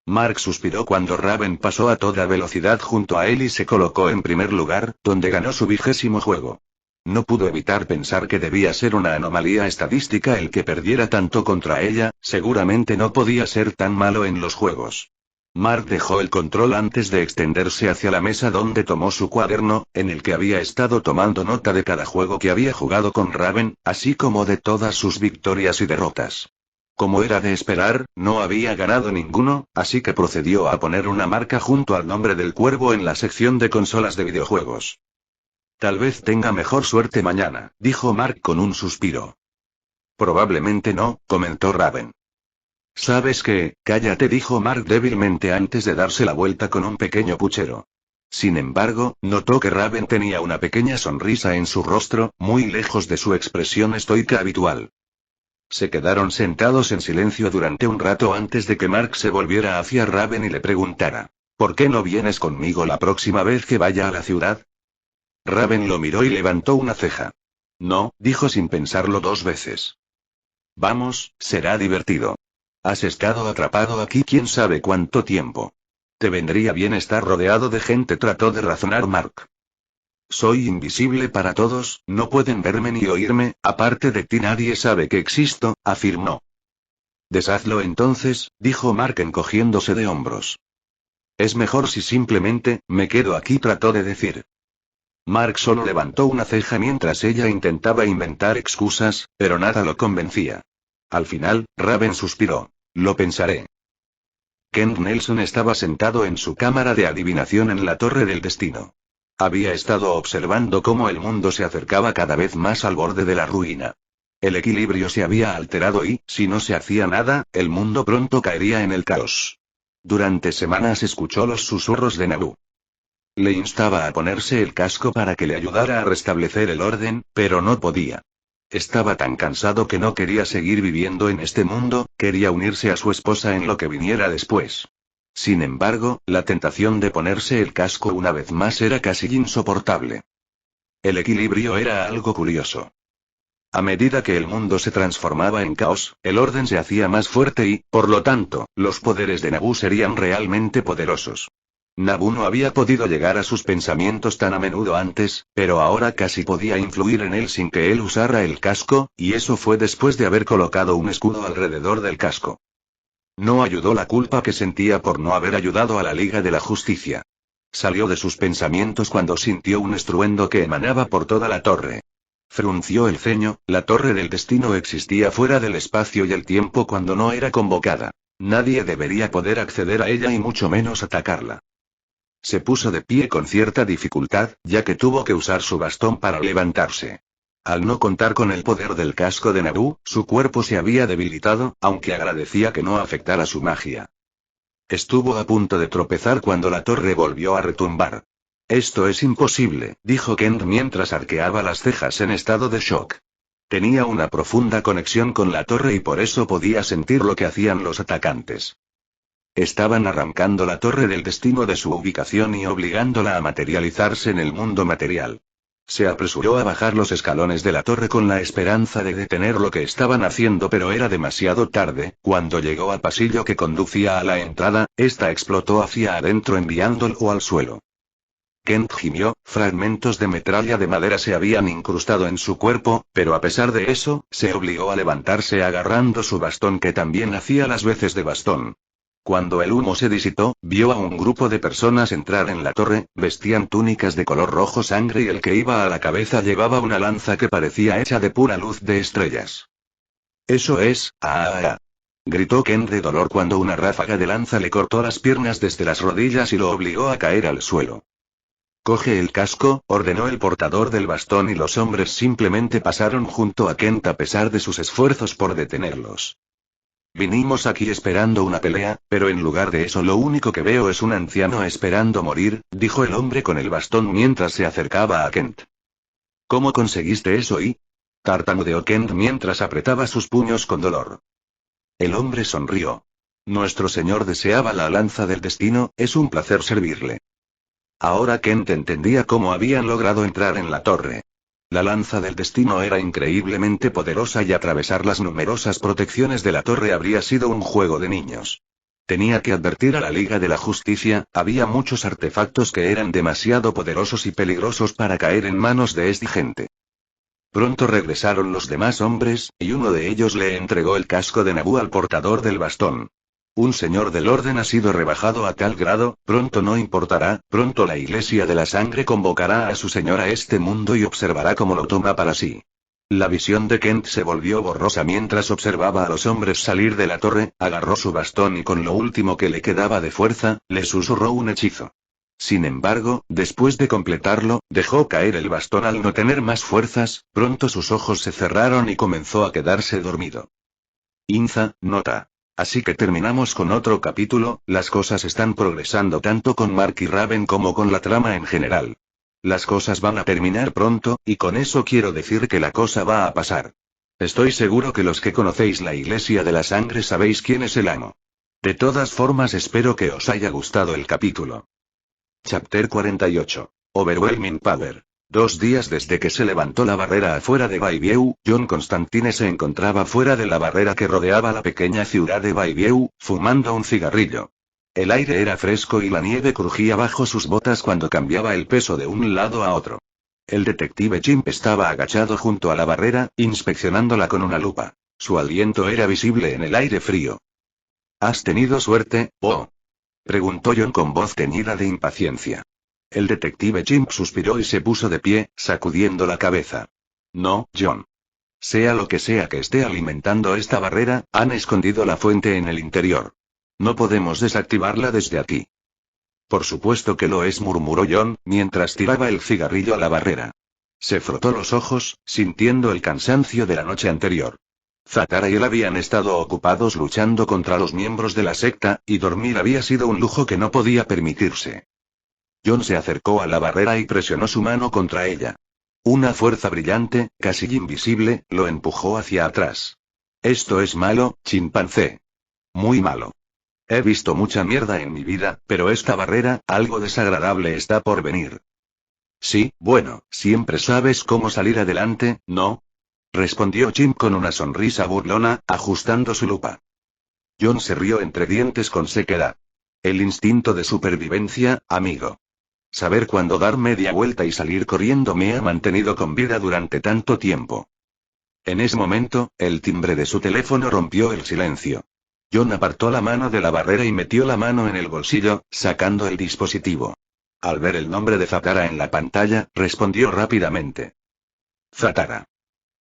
Mark suspiró cuando Raven pasó a toda velocidad junto a él y se colocó en primer lugar, donde ganó su 20º juego. No pudo evitar pensar que debía ser una anomalía estadística el que perdiera tanto contra ella, seguramente no podía ser tan malo en los juegos. Mark dejó el control antes de extenderse hacia la mesa donde tomó su cuaderno, en el que había estado tomando nota de cada juego que había jugado con Raven, así como de todas sus victorias y derrotas. Como era de esperar, no había ganado ninguno, así que procedió a poner una marca junto al nombre del cuervo en la sección de consolas de videojuegos. Tal vez tenga mejor suerte mañana, dijo Mark con un suspiro. Probablemente no, comentó Raven. ¿Sabes qué? Cállate, dijo Mark débilmente antes de darse la vuelta con un pequeño puchero. Sin embargo, notó que Raven tenía una pequeña sonrisa en su rostro, muy lejos de su expresión estoica habitual. Se quedaron sentados en silencio durante un rato antes de que Mark se volviera hacia Raven y le preguntara: ¿por qué no vienes conmigo la próxima vez que vaya a la ciudad? Raven lo miró y levantó una ceja. No, dijo sin pensarlo 2 veces. Vamos, será divertido. Has estado atrapado aquí quién sabe cuánto tiempo. Te vendría bien estar rodeado de gente, trató de razonar Mark. Soy invisible para todos, no pueden verme ni oírme, aparte de ti nadie sabe que existo, afirmó. Deshazlo entonces, dijo Mark encogiéndose de hombros. Es mejor si simplemente, me quedo aquí, trató de decir. Mark solo levantó una ceja mientras ella intentaba inventar excusas, pero nada lo convencía. Al final, Raven suspiró. Lo pensaré. Kent Nelson estaba sentado en su cámara de adivinación en la Torre del Destino. Había estado observando cómo el mundo se acercaba cada vez más al borde de la ruina. El equilibrio se había alterado y, si no se hacía nada, el mundo pronto caería en el caos. Durante semanas escuchó los susurros de Naboo. Le instaba a ponerse el casco para que le ayudara a restablecer el orden, pero no podía. Estaba tan cansado que no quería seguir viviendo en este mundo, quería unirse a su esposa en lo que viniera después. Sin embargo, la tentación de ponerse el casco una vez más era casi insoportable. El equilibrio era algo curioso. A medida que el mundo se transformaba en caos, el orden se hacía más fuerte y, por lo tanto, los poderes de Naboo serían realmente poderosos. Naboo no había podido llegar a sus pensamientos tan a menudo antes, pero ahora casi podía influir en él sin que él usara el casco, y eso fue después de haber colocado un escudo alrededor del casco. No ayudó la culpa que sentía por no haber ayudado a la Liga de la Justicia. Salió de sus pensamientos cuando sintió un estruendo que emanaba por toda la torre. Frunció el ceño, la Torre del Destino existía fuera del espacio y el tiempo cuando no era convocada. Nadie debería poder acceder a ella y mucho menos atacarla. Se puso de pie con cierta dificultad, ya que tuvo que usar su bastón para levantarse. Al no contar con el poder del casco de Naboo, su cuerpo se había debilitado, aunque agradecía que no afectara su magia. Estuvo a punto de tropezar cuando la torre volvió a retumbar. Esto es imposible, dijo Kent mientras arqueaba las cejas en estado de shock. Tenía una profunda conexión con la torre y por eso podía sentir lo que hacían los atacantes. Estaban arrancando la Torre del Destino de su ubicación y obligándola a materializarse en el mundo material. Se apresuró a bajar los escalones de la torre con la esperanza de detener lo que estaban haciendo, pero era demasiado tarde. Cuando llegó al pasillo que conducía a la entrada, esta explotó hacia adentro enviándolo al suelo. Kent gimió, fragmentos de metralla de madera se habían incrustado en su cuerpo, pero a pesar de eso, se obligó a levantarse agarrando su bastón que también hacía las veces de bastón. Cuando el humo se disipó, vio a un grupo de personas entrar en la torre, vestían túnicas de color rojo sangre y el que iba a la cabeza llevaba una lanza que parecía hecha de pura luz de estrellas. Eso es, gritó Kent de dolor cuando una ráfaga de lanza le cortó las piernas desde las rodillas y lo obligó a caer al suelo. Coge el casco, ordenó el portador del bastón y los hombres simplemente pasaron junto a Kent a pesar de sus esfuerzos por detenerlos. Vinimos aquí esperando una pelea, pero en lugar de eso lo único que veo es un anciano esperando morir, dijo el hombre con el bastón mientras se acercaba a Kent. ¿Cómo conseguiste eso tartamudeó Kent mientras apretaba sus puños con dolor. El hombre sonrió. Nuestro señor deseaba la lanza del destino, es un placer servirle. Ahora Kent entendía cómo habían logrado entrar en la torre. La lanza del destino era increíblemente poderosa y atravesar las numerosas protecciones de la torre habría sido un juego de niños. Tenía que advertir a la Liga de la Justicia, había muchos artefactos que eran demasiado poderosos y peligrosos para caer en manos de esta gente. Pronto regresaron los demás hombres, y uno de ellos le entregó el casco de Naboo al portador del bastón. Un señor del orden ha sido rebajado a tal grado, pronto no importará, pronto la Iglesia de la Sangre convocará a su señor a este mundo y observará cómo lo toma para sí. La visión de Kent se volvió borrosa mientras observaba a los hombres salir de la torre, agarró su bastón y con lo último que le quedaba de fuerza, le susurró un hechizo. Sin embargo, después de completarlo, dejó caer el bastón al no tener más fuerzas, pronto sus ojos se cerraron y comenzó a quedarse dormido. Inza, nota. Así que terminamos con otro capítulo, las cosas están progresando tanto con Mark y Raven como con la trama en general. Las cosas van a terminar pronto, y con eso quiero decir que la cosa va a pasar. Estoy seguro que los que conocéis la Iglesia de la Sangre sabéis quién es el amo. De todas formas espero que os haya gustado el capítulo. Chapter 48. Overwhelming Power. 2 días desde que se levantó la barrera afuera de Bayview, John Constantine se encontraba fuera de la barrera que rodeaba la pequeña ciudad de Bayview, fumando un cigarrillo. El aire era fresco y la nieve crujía bajo sus botas cuando cambiaba el peso de un lado a otro. El detective Chimp estaba agachado junto a la barrera, inspeccionándola con una lupa. Su aliento era visible en el aire frío. ¿Has tenido suerte, oh? Preguntó John con voz teñida de impaciencia. El detective Chimp suspiró y se puso de pie, sacudiendo la cabeza. No, John. Sea lo que sea que esté alimentando esta barrera, han escondido la fuente en el interior. No podemos desactivarla desde aquí. Por supuesto que lo es, murmuró John, mientras tiraba el cigarrillo a la barrera. Se frotó los ojos, sintiendo el cansancio de la noche anterior. Zatara y él habían estado ocupados luchando contra los miembros de la secta, y dormir había sido un lujo que no podía permitirse. John se acercó a la barrera y presionó su mano contra ella. Una fuerza brillante, casi invisible, lo empujó hacia atrás. Esto es malo, chimpancé. Muy malo. He visto mucha mierda en mi vida, pero esta barrera, algo desagradable está por venir. Sí, bueno, siempre sabes cómo salir adelante, ¿no? Respondió Chimp con una sonrisa burlona, ajustando su lupa. John se rió entre dientes con sequedad. El instinto de supervivencia, amigo. Saber cuándo dar media vuelta y salir corriendo me ha mantenido con vida durante tanto tiempo. En ese momento, el timbre de su teléfono rompió el silencio. John apartó la mano de la barrera y metió la mano en el bolsillo, sacando el dispositivo. Al ver el nombre de Zatara en la pantalla, respondió rápidamente. Zatara.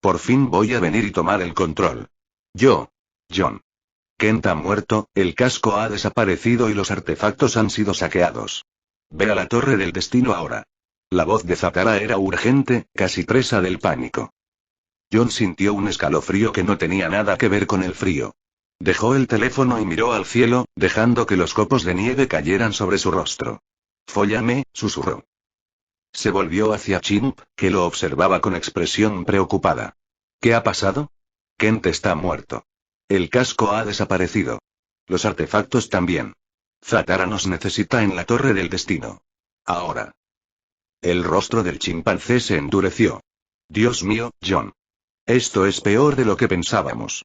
Por fin voy a venir y tomar el control. John. Kent ha muerto, el casco ha desaparecido y los artefactos han sido saqueados. Ve a la torre del destino ahora. La voz de Zatara era urgente, casi presa del pánico. John sintió un escalofrío que no tenía nada que ver con el frío. Dejó el teléfono y miró al cielo, dejando que los copos de nieve cayeran sobre su rostro. Fóllame, susurró. Se volvió hacia Chimp, que lo observaba con expresión preocupada. ¿Qué ha pasado? Kent está muerto. El casco ha desaparecido. Los artefactos también. Zatara nos necesita en la torre del destino. Ahora. El rostro del chimpancé se endureció. Dios mío, John. Esto es peor de lo que pensábamos.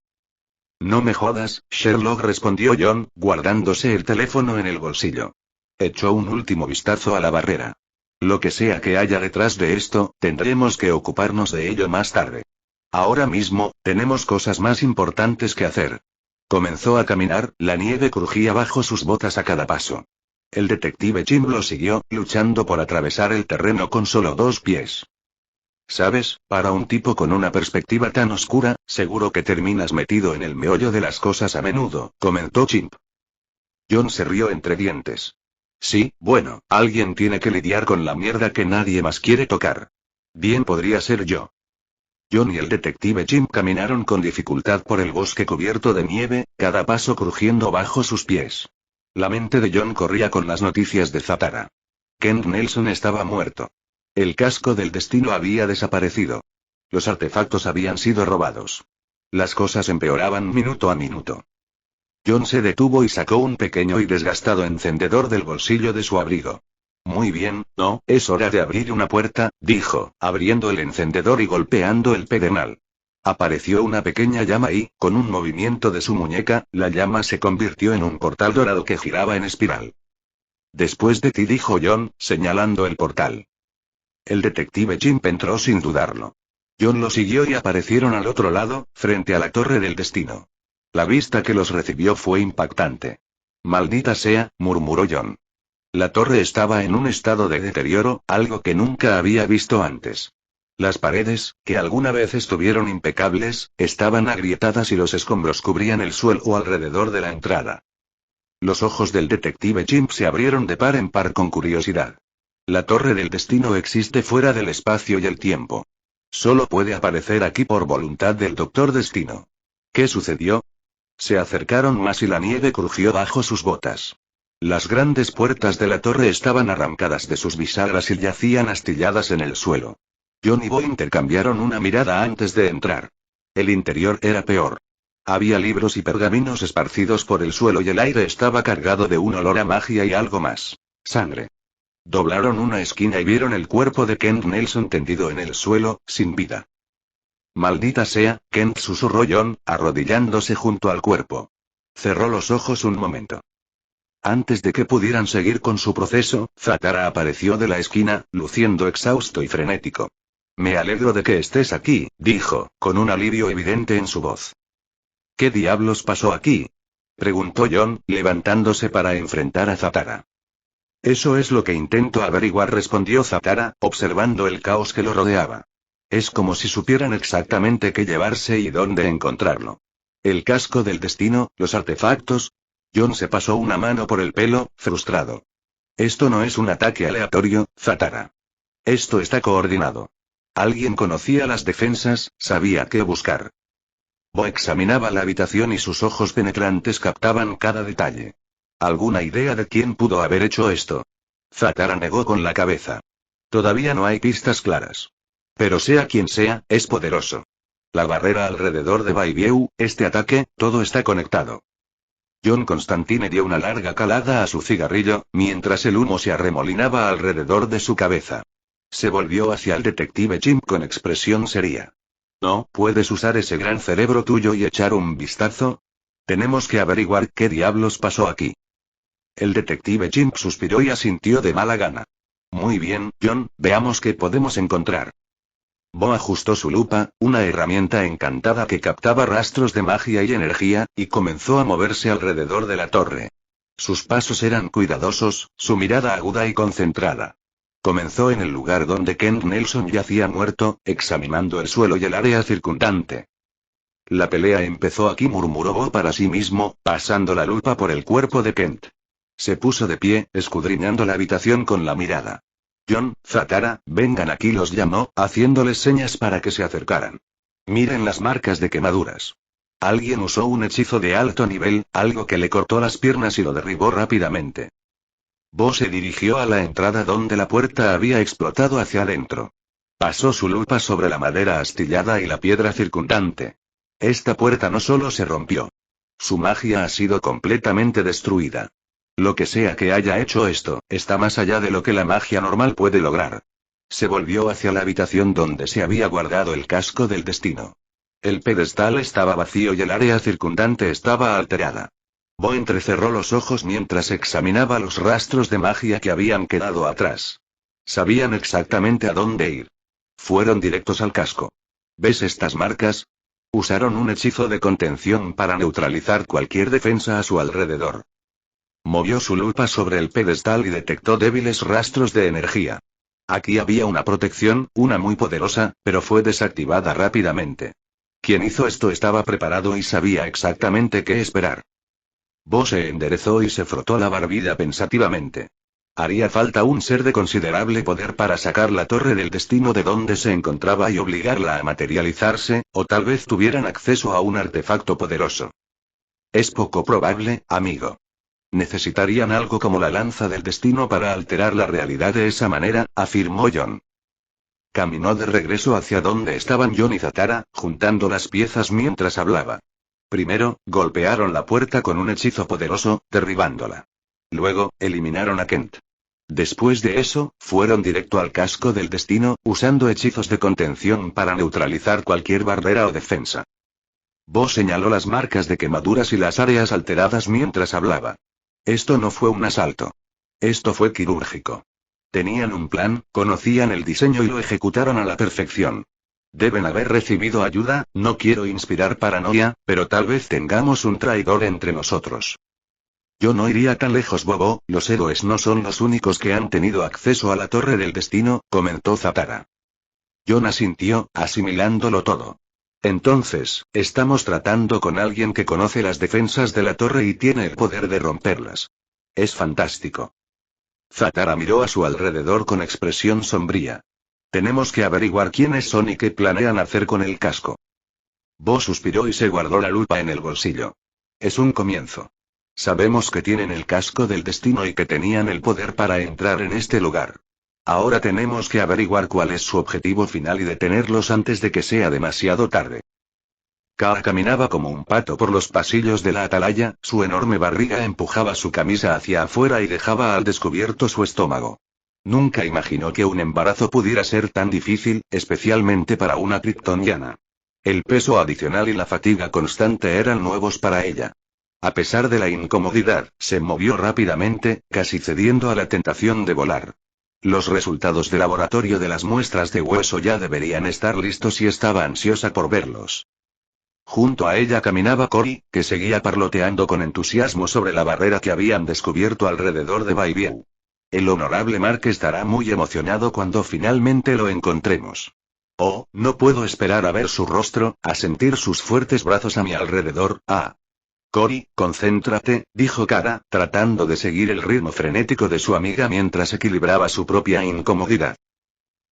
No me jodas, Sherlock, respondió John, guardándose el teléfono en el bolsillo. Echó un último vistazo a la barrera. Lo que sea que haya detrás de esto, tendremos que ocuparnos de ello más tarde. Ahora mismo, tenemos cosas más importantes que hacer. Comenzó a caminar, la nieve crujía bajo sus botas a cada paso. El detective Chimp lo siguió, luchando por atravesar el terreno con solo 2 pies. ¿Sabes? Para un tipo con una perspectiva tan oscura, seguro que terminas metido en el meollo de las cosas a menudo, comentó Chimp. John se rió entre dientes. Sí, bueno, alguien tiene que lidiar con la mierda que nadie más quiere tocar. Bien podría ser yo. John y el detective Chimp caminaron con dificultad por el bosque cubierto de nieve, cada paso crujiendo bajo sus pies. La mente de John corría con las noticias de Zatara. Kent Nelson estaba muerto. El casco del destino había desaparecido. Los artefactos habían sido robados. Las cosas empeoraban minuto a minuto. John se detuvo y sacó un pequeño y desgastado encendedor del bolsillo de su abrigo. Muy bien, no, es hora de abrir una puerta, dijo, abriendo el encendedor y golpeando el pedernal. Apareció una pequeña llama y, con un movimiento de su muñeca, la llama se convirtió en un portal dorado que giraba en espiral. Después de ti, dijo John, señalando el portal. El detective Chimp entró sin dudarlo. John lo siguió y aparecieron al otro lado, frente a la Torre del Destino. La vista que los recibió fue impactante. Maldita sea, murmuró John. La torre estaba en un estado de deterioro, algo que nunca había visto antes. Las paredes, que alguna vez estuvieron impecables, estaban agrietadas y los escombros cubrían el suelo alrededor de la entrada. Los ojos del detective Chimp se abrieron de par en par con curiosidad. La Torre del Destino existe fuera del espacio y el tiempo. Solo puede aparecer aquí por voluntad del Doctor Destino. ¿Qué sucedió? Se acercaron más y la nieve crujió bajo sus botas. Las grandes puertas de la torre estaban arrancadas de sus bisagras y yacían astilladas en el suelo. John y Bo intercambiaron una mirada antes de entrar. El interior era peor. Había libros y pergaminos esparcidos por el suelo y el aire estaba cargado de un olor a magia y algo más. Sangre. Doblaron una esquina y vieron el cuerpo de Kent Nelson tendido en el suelo, sin vida. Maldita sea, Kent, susurró John, arrodillándose junto al cuerpo. Cerró los ojos un momento. Antes de que pudieran seguir con su proceso, Zatara apareció de la esquina, luciendo exhausto y frenético. Me alegro de que estés aquí, dijo, con un alivio evidente en su voz. ¿Qué diablos pasó aquí? Preguntó John, levantándose para enfrentar a Zatara. Eso es lo que intento averiguar, respondió Zatara, observando el caos que lo rodeaba. Es como si supieran exactamente qué llevarse y dónde encontrarlo. El casco del destino, los artefactos. John se pasó una mano por el pelo, frustrado. Esto no es un ataque aleatorio, Zatara. Esto está coordinado. Alguien conocía las defensas, sabía qué buscar. Bo examinaba la habitación y sus ojos penetrantes captaban cada detalle. ¿Alguna idea de quién pudo haber hecho esto? Zatara negó con la cabeza. Todavía no hay pistas claras. Pero sea quien sea, es poderoso. La barrera alrededor de Bayview, este ataque, todo está conectado. John Constantine dio una larga calada a su cigarrillo, mientras el humo se arremolinaba alrededor de su cabeza. Se volvió hacia el detective Chimp con expresión seria. ¿No puedes usar ese gran cerebro tuyo y echar un vistazo? Tenemos que averiguar qué diablos pasó aquí. El detective Chimp suspiró y asintió de mala gana. Muy bien, John, veamos qué podemos encontrar. Bo ajustó su lupa, una herramienta encantada que captaba rastros de magia y energía, y comenzó a moverse alrededor de la torre. Sus pasos eran cuidadosos, su mirada aguda y concentrada. Comenzó en el lugar donde Kent Nelson yacía muerto, examinando el suelo y el área circundante. La pelea empezó aquí, murmuró Bo para sí mismo, pasando la lupa por el cuerpo de Kent. Se puso de pie, escudriñando la habitación con la mirada. John, Zatara, vengan aquí, los llamó, haciéndoles señas para que se acercaran. Miren las marcas de quemaduras. Alguien usó un hechizo de alto nivel, algo que le cortó las piernas y lo derribó rápidamente. Bo se dirigió a la entrada donde la puerta había explotado hacia adentro. Pasó su lupa sobre la madera astillada y la piedra circundante. Esta puerta no solo se rompió. Su magia ha sido completamente destruida. Lo que sea que haya hecho esto, está más allá de lo que la magia normal puede lograr. Se volvió hacia la habitación donde se había guardado el casco del destino. El pedestal estaba vacío y el área circundante estaba alterada. Bo entrecerró los ojos mientras examinaba los rastros de magia que habían quedado atrás. Sabían exactamente a dónde ir. Fueron directos al casco. ¿Ves estas marcas? Usaron un hechizo de contención para neutralizar cualquier defensa a su alrededor. Movió su lupa sobre el pedestal y detectó débiles rastros de energía. Aquí había una protección, una muy poderosa, pero fue desactivada rápidamente. Quien hizo esto estaba preparado y sabía exactamente qué esperar. Bo se enderezó y se frotó la barbilla pensativamente. Haría falta un ser de considerable poder para sacar la torre del destino de donde se encontraba y obligarla a materializarse, o tal vez tuvieran acceso a un artefacto poderoso. Es poco probable, amigo. Necesitarían algo como la lanza del destino para alterar la realidad de esa manera, afirmó John. Caminó de regreso hacia donde estaban John y Zatara, juntando las piezas mientras hablaba. Primero, golpearon la puerta con un hechizo poderoso, derribándola. Luego, eliminaron a Kent. Después de eso, fueron directo al casco del destino, usando hechizos de contención para neutralizar cualquier barrera o defensa. Bo señaló las marcas de quemaduras y las áreas alteradas mientras hablaba. Esto no fue un asalto. Esto fue quirúrgico. Tenían un plan, conocían el diseño y lo ejecutaron a la perfección. Deben haber recibido ayuda, no quiero inspirar paranoia, pero tal vez tengamos un traidor entre nosotros. Yo no iría tan lejos, Bobo, los héroes no son los únicos que han tenido acceso a la Torre del Destino, comentó Zatara. Jon asintió, asimilándolo todo. Entonces, estamos tratando con alguien que conoce las defensas de la torre y tiene el poder de romperlas. Es fantástico. Zatara miró a su alrededor con expresión sombría. Tenemos que averiguar quiénes son y qué planean hacer con el casco. Bo suspiró y se guardó la lupa en el bolsillo. Es un comienzo. Sabemos que tienen el casco del destino y que tenían el poder para entrar en este lugar. Ahora tenemos que averiguar cuál es su objetivo final y detenerlos antes de que sea demasiado tarde. Kara caminaba como un pato por los pasillos de la atalaya, su enorme barriga empujaba su camisa hacia afuera y dejaba al descubierto su estómago. Nunca imaginó que un embarazo pudiera ser tan difícil, especialmente para una kryptoniana. El peso adicional y la fatiga constante eran nuevos para ella. A pesar de la incomodidad, se movió rápidamente, casi cediendo a la tentación de volar. Los resultados de laboratorio de las muestras de hueso ya deberían estar listos y estaba ansiosa por verlos. Junto a ella caminaba Cory, que seguía parloteando con entusiasmo sobre la barrera que habían descubierto alrededor de Baibieu. El honorable Mark estará muy emocionado cuando finalmente lo encontremos. Oh, no puedo esperar a ver su rostro, a sentir sus fuertes brazos a mi alrededor. Cory, concéntrate, dijo Kara, tratando de seguir el ritmo frenético de su amiga mientras equilibraba su propia incomodidad.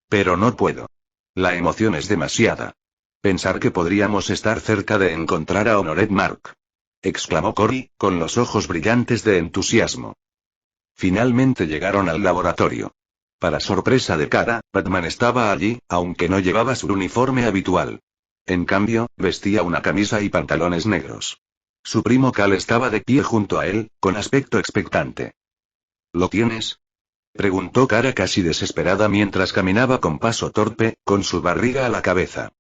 Pero no puedo. La emoción es demasiada. Pensar que podríamos estar cerca de encontrar a Honored Mark. Exclamó Cory, con los ojos brillantes de entusiasmo. Finalmente llegaron al laboratorio. Para sorpresa de Kara, Batman estaba allí, aunque no llevaba su uniforme habitual. En cambio, vestía una camisa y pantalones negros. Su primo Cal estaba de pie junto a él, con aspecto expectante. ¿Lo tienes?, preguntó Kara casi desesperada mientras caminaba con paso torpe, con su barriga a la cabeza.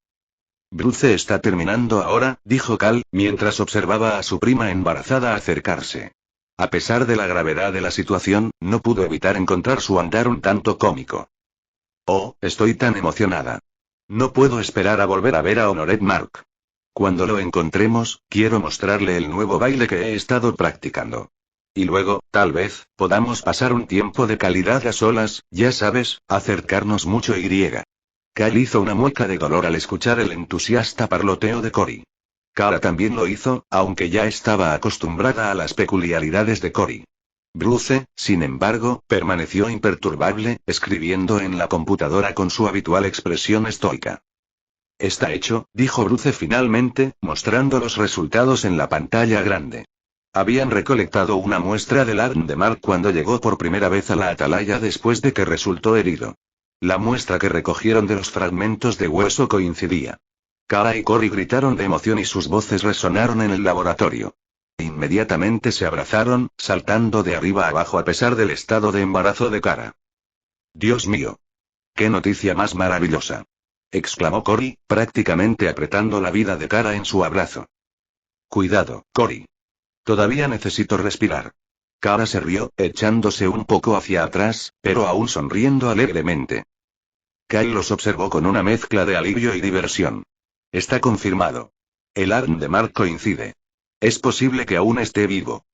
Bruce está terminando ahora, dijo Cal, mientras observaba a su prima embarazada acercarse. A pesar de la gravedad de la situación, no pudo evitar encontrar su andar un tanto cómico. Oh, estoy tan emocionada. No puedo esperar a volver a ver a Honored Mark. Cuando lo encontremos, quiero mostrarle el nuevo baile que he estado practicando. Y luego, tal vez, podamos pasar un tiempo de calidad a solas, ya sabes, acercarnos mucho y. Cal hizo una mueca de dolor al escuchar el entusiasta parloteo de Cory. Kara también lo hizo, aunque ya estaba acostumbrada a las peculiaridades de Cory. Bruce, sin embargo, permaneció imperturbable, escribiendo en la computadora con su habitual expresión estoica. Está hecho, dijo Bruce finalmente, mostrando los resultados en la pantalla grande. Habían recolectado una muestra del ADN de Mark cuando llegó por primera vez a la atalaya después de que resultó herido. La muestra que recogieron de los fragmentos de hueso coincidía. Kara y Cory gritaron de emoción y sus voces resonaron en el laboratorio. Inmediatamente se abrazaron, saltando de arriba a abajo a pesar del estado de embarazo de Kara. «Dios mío. ¡Qué noticia más maravillosa!», exclamó Cory, prácticamente apretando la vida de Kara en su abrazo. «Cuidado, Cory. Todavía necesito respirar». Kara se rió, echándose un poco hacia atrás, pero aún sonriendo alegremente. Kyle los observó con una mezcla de alivio y diversión. Está confirmado. El ADN de Mark coincide. Es posible que aún esté vivo.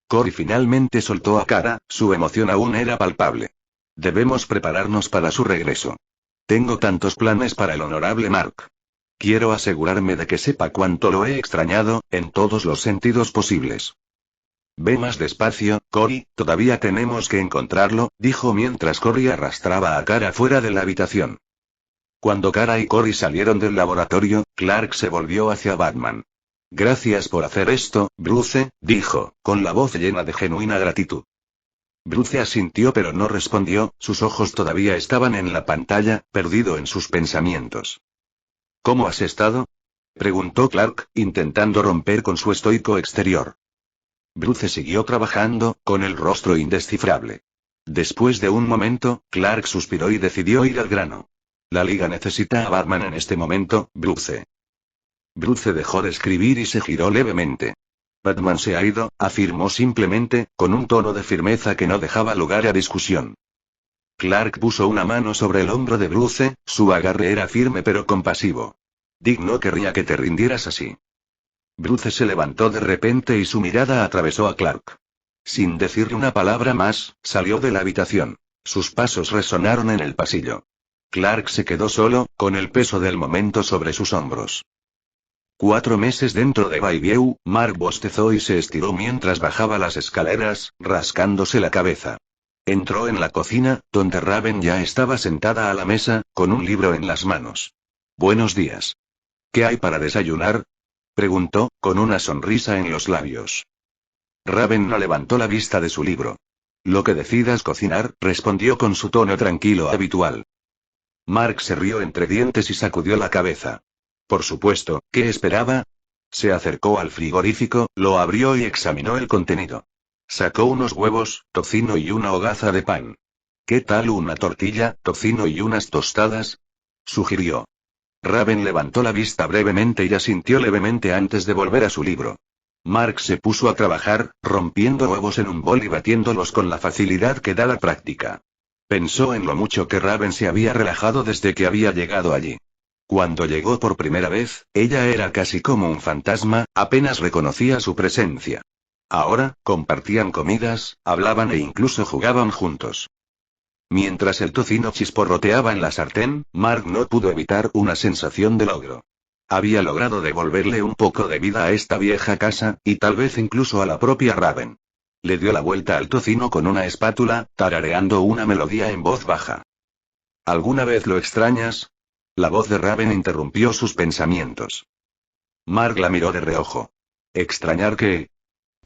Cory finalmente soltó a Kara, su emoción aún era palpable. Debemos prepararnos para su regreso. Tengo tantos planes para el honorable Mark. Quiero asegurarme de que sepa cuánto lo he extrañado, en todos los sentidos posibles. Ve más despacio, Cory, todavía tenemos que encontrarlo, dijo mientras Cory arrastraba a Kara fuera de la habitación. Cuando Kara y Cory salieron del laboratorio, Clark se volvió hacia Batman. Gracias por hacer esto, Bruce, dijo, con la voz llena de genuina gratitud. Bruce asintió pero no respondió, sus ojos todavía estaban en la pantalla, perdido en sus pensamientos. ¿Cómo has estado?, preguntó Clark, intentando romper con su estoico exterior. Bruce siguió trabajando, con el rostro indescifrable. Después de un momento, Clark suspiró y decidió ir al grano. La liga necesita a Batman en este momento, Bruce. Bruce dejó de escribir y se giró levemente. Batman se ha ido, afirmó simplemente, con un tono de firmeza que no dejaba lugar a discusión. Clark puso una mano sobre el hombro de Bruce, su agarre era firme pero compasivo. Dick no querría que te rindieras así. Bruce se levantó de repente y su mirada atravesó a Clark. Sin decirle una palabra más, salió de la habitación. Sus pasos resonaron en el pasillo. Clark se quedó solo, con el peso del momento sobre sus hombros. 4 meses dentro de Bayview, Mark bostezó y se estiró mientras bajaba las escaleras, rascándose la cabeza. Entró en la cocina, donde Raven ya estaba sentada a la mesa, con un libro en las manos. Buenos días. ¿Qué hay para desayunar? Preguntó, con una sonrisa en los labios. Raven no levantó la vista de su libro. Lo que decidas cocinar, respondió con su tono tranquilo habitual. Mark se rió entre dientes y sacudió la cabeza. Por supuesto, ¿qué esperaba? Se acercó al frigorífico, lo abrió y examinó el contenido. Sacó unos huevos, tocino y una hogaza de pan. ¿Qué tal una tortilla, tocino y unas tostadas? Sugirió. Raven levantó la vista brevemente y asintió levemente antes de volver a su libro. Mark se puso a trabajar, rompiendo huevos en un bol y batiéndolos con la facilidad que da la práctica. Pensó en lo mucho que Raven se había relajado desde que había llegado allí. Cuando llegó por primera vez, ella era casi como un fantasma, apenas reconocía su presencia. Ahora, compartían comidas, hablaban e incluso jugaban juntos. Mientras el tocino chisporroteaba en la sartén, Mark no pudo evitar una sensación de logro. Había logrado devolverle un poco de vida a esta vieja casa, y tal vez incluso a la propia Raven. Le dio la vuelta al tocino con una espátula, tarareando una melodía en voz baja. ¿Alguna vez lo extrañas? La voz de Raven interrumpió sus pensamientos. Mark la miró de reojo. ¿Extrañar qué?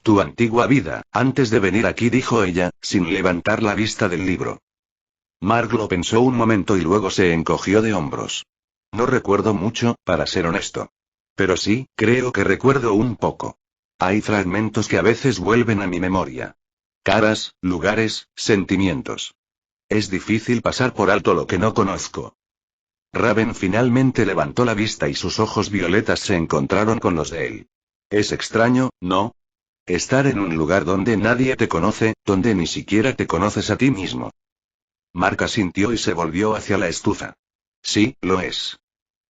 Tu antigua vida, antes de venir aquí, dijo ella, sin levantar la vista del libro. Mark lo pensó un momento y luego se encogió de hombros. No recuerdo mucho, para ser honesto. Pero sí, creo que recuerdo un poco. Hay fragmentos que a veces vuelven a mi memoria. Caras, lugares, sentimientos. Es difícil pasar por alto lo que no conozco. Raven finalmente levantó la vista y sus ojos violetas se encontraron con los de él. Es extraño, ¿no? Estar en un lugar donde nadie te conoce, donde ni siquiera te conoces a ti mismo. Mark asintió y se volvió hacia la estufa. Sí, lo es.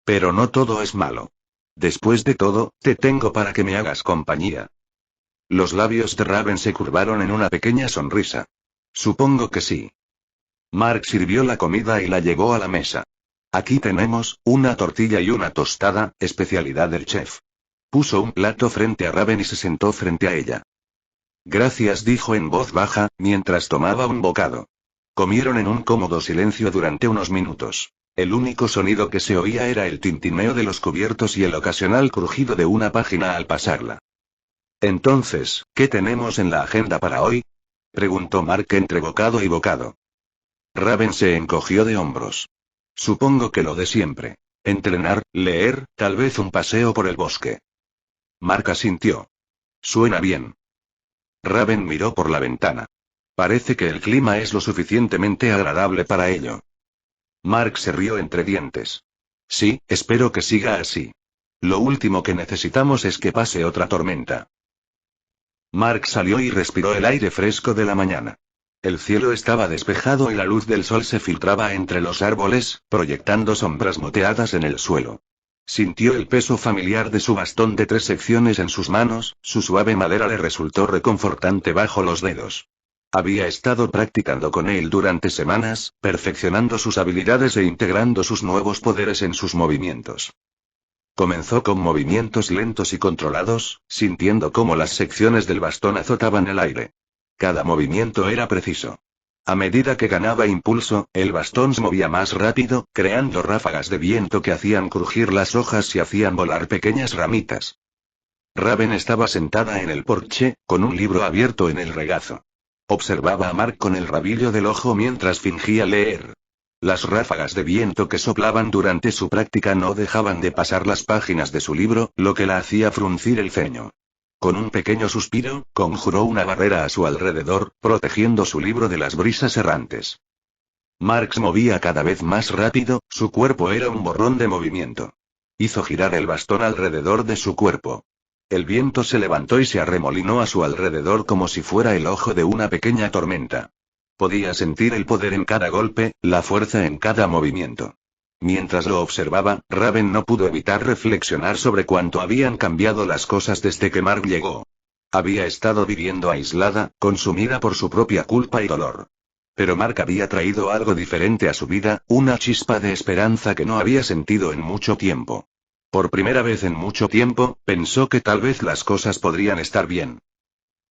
Pero no todo es malo. Después de todo, te tengo para que me hagas compañía. Los labios de Raven se curvaron en una pequeña sonrisa. Supongo que sí. Mark sirvió la comida y la llevó a la mesa. Aquí tenemos, una tortilla y una tostada, especialidad del chef. Puso un plato frente a Raven y se sentó frente a ella. Gracias, dijo en voz baja, mientras tomaba un bocado. Comieron en un cómodo silencio durante unos minutos. El único sonido que se oía era el tintineo de los cubiertos y el ocasional crujido de una página al pasarla. Entonces, ¿qué tenemos en la agenda para hoy? Preguntó Mark entre bocado y bocado. Raven se encogió de hombros. Supongo que lo de siempre. Entrenar, leer, tal vez un paseo por el bosque. Mark asintió. Suena bien. Raven miró por la ventana. Parece que el clima es lo suficientemente agradable para ello. Mark se rió entre dientes. Sí, espero que siga así. Lo último que necesitamos es que pase otra tormenta. Mark salió y respiró el aire fresco de la mañana. El cielo estaba despejado y la luz del sol se filtraba entre los árboles, proyectando sombras moteadas en el suelo. Sintió el peso familiar de su bastón de 3 secciones en sus manos, su suave madera le resultó reconfortante bajo los dedos. Había estado practicando con él durante semanas, perfeccionando sus habilidades e integrando sus nuevos poderes en sus movimientos. Comenzó con movimientos lentos y controlados, sintiendo cómo las secciones del bastón azotaban el aire. Cada movimiento era preciso. A medida que ganaba impulso, el bastón se movía más rápido, creando ráfagas de viento que hacían crujir las hojas y hacían volar pequeñas ramitas. Raven estaba sentada en el porche, con un libro abierto en el regazo. Observaba a Mark con el rabillo del ojo mientras fingía leer. Las ráfagas de viento que soplaban durante su práctica no dejaban de pasar las páginas de su libro, lo que la hacía fruncir el ceño. Con un pequeño suspiro, conjuró una barrera a su alrededor, protegiendo su libro de las brisas errantes. Mark se movía cada vez más rápido, su cuerpo era un borrón de movimiento. Hizo girar el bastón alrededor de su cuerpo. El viento se levantó y se arremolinó a su alrededor como si fuera el ojo de una pequeña tormenta. Podía sentir el poder en cada golpe, la fuerza en cada movimiento. Mientras lo observaba, Raven no pudo evitar reflexionar sobre cuánto habían cambiado las cosas desde que Mark llegó. Había estado viviendo aislada, consumida por su propia culpa y dolor. Pero Mark había traído algo diferente a su vida, una chispa de esperanza que no había sentido en mucho tiempo. Por primera vez en mucho tiempo, pensó que tal vez las cosas podrían estar bien.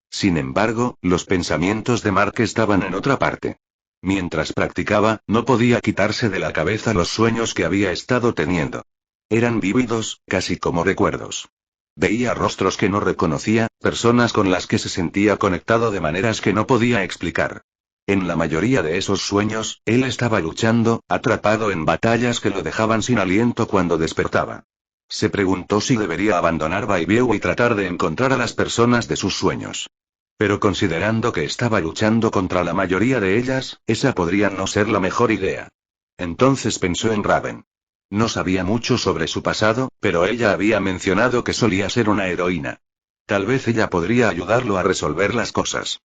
Sin embargo, los pensamientos de Mark estaban en otra parte. Mientras practicaba, no podía quitarse de la cabeza los sueños que había estado teniendo. Eran vívidos, casi como recuerdos. Veía rostros que no reconocía, personas con las que se sentía conectado de maneras que no podía explicar. En la mayoría de esos sueños, él estaba luchando, atrapado en batallas que lo dejaban sin aliento cuando despertaba. Se preguntó si debería abandonar Baibieu y tratar de encontrar a las personas de sus sueños. Pero considerando que estaba luchando contra la mayoría de ellas, esa podría no ser la mejor idea. Entonces pensó en Raven. No sabía mucho sobre su pasado, pero ella había mencionado que solía ser una heroína. Tal vez ella podría ayudarlo a resolver las cosas.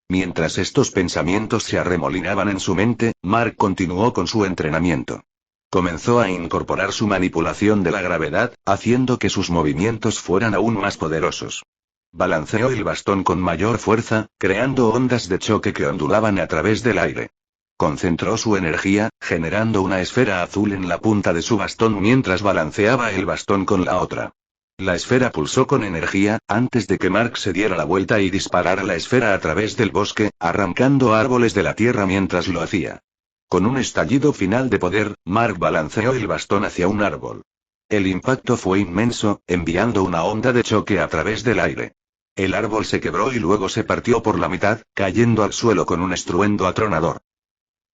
Mientras estos pensamientos se arremolinaban en su mente, Mark continuó con su entrenamiento. Comenzó a incorporar su manipulación de la gravedad, haciendo que sus movimientos fueran aún más poderosos. Balanceó el bastón con mayor fuerza, creando ondas de choque que ondulaban a través del aire. Concentró su energía, generando una esfera azul en la punta de su bastón mientras balanceaba el bastón con la otra. La esfera pulsó con energía, antes de que Mark se diera la vuelta y disparara la esfera a través del bosque, arrancando árboles de la tierra mientras lo hacía. Con un estallido final de poder, Mark balanceó el bastón hacia un árbol. El impacto fue inmenso, enviando una onda de choque a través del aire. El árbol se quebró y luego se partió por la mitad, cayendo al suelo con un estruendo atronador.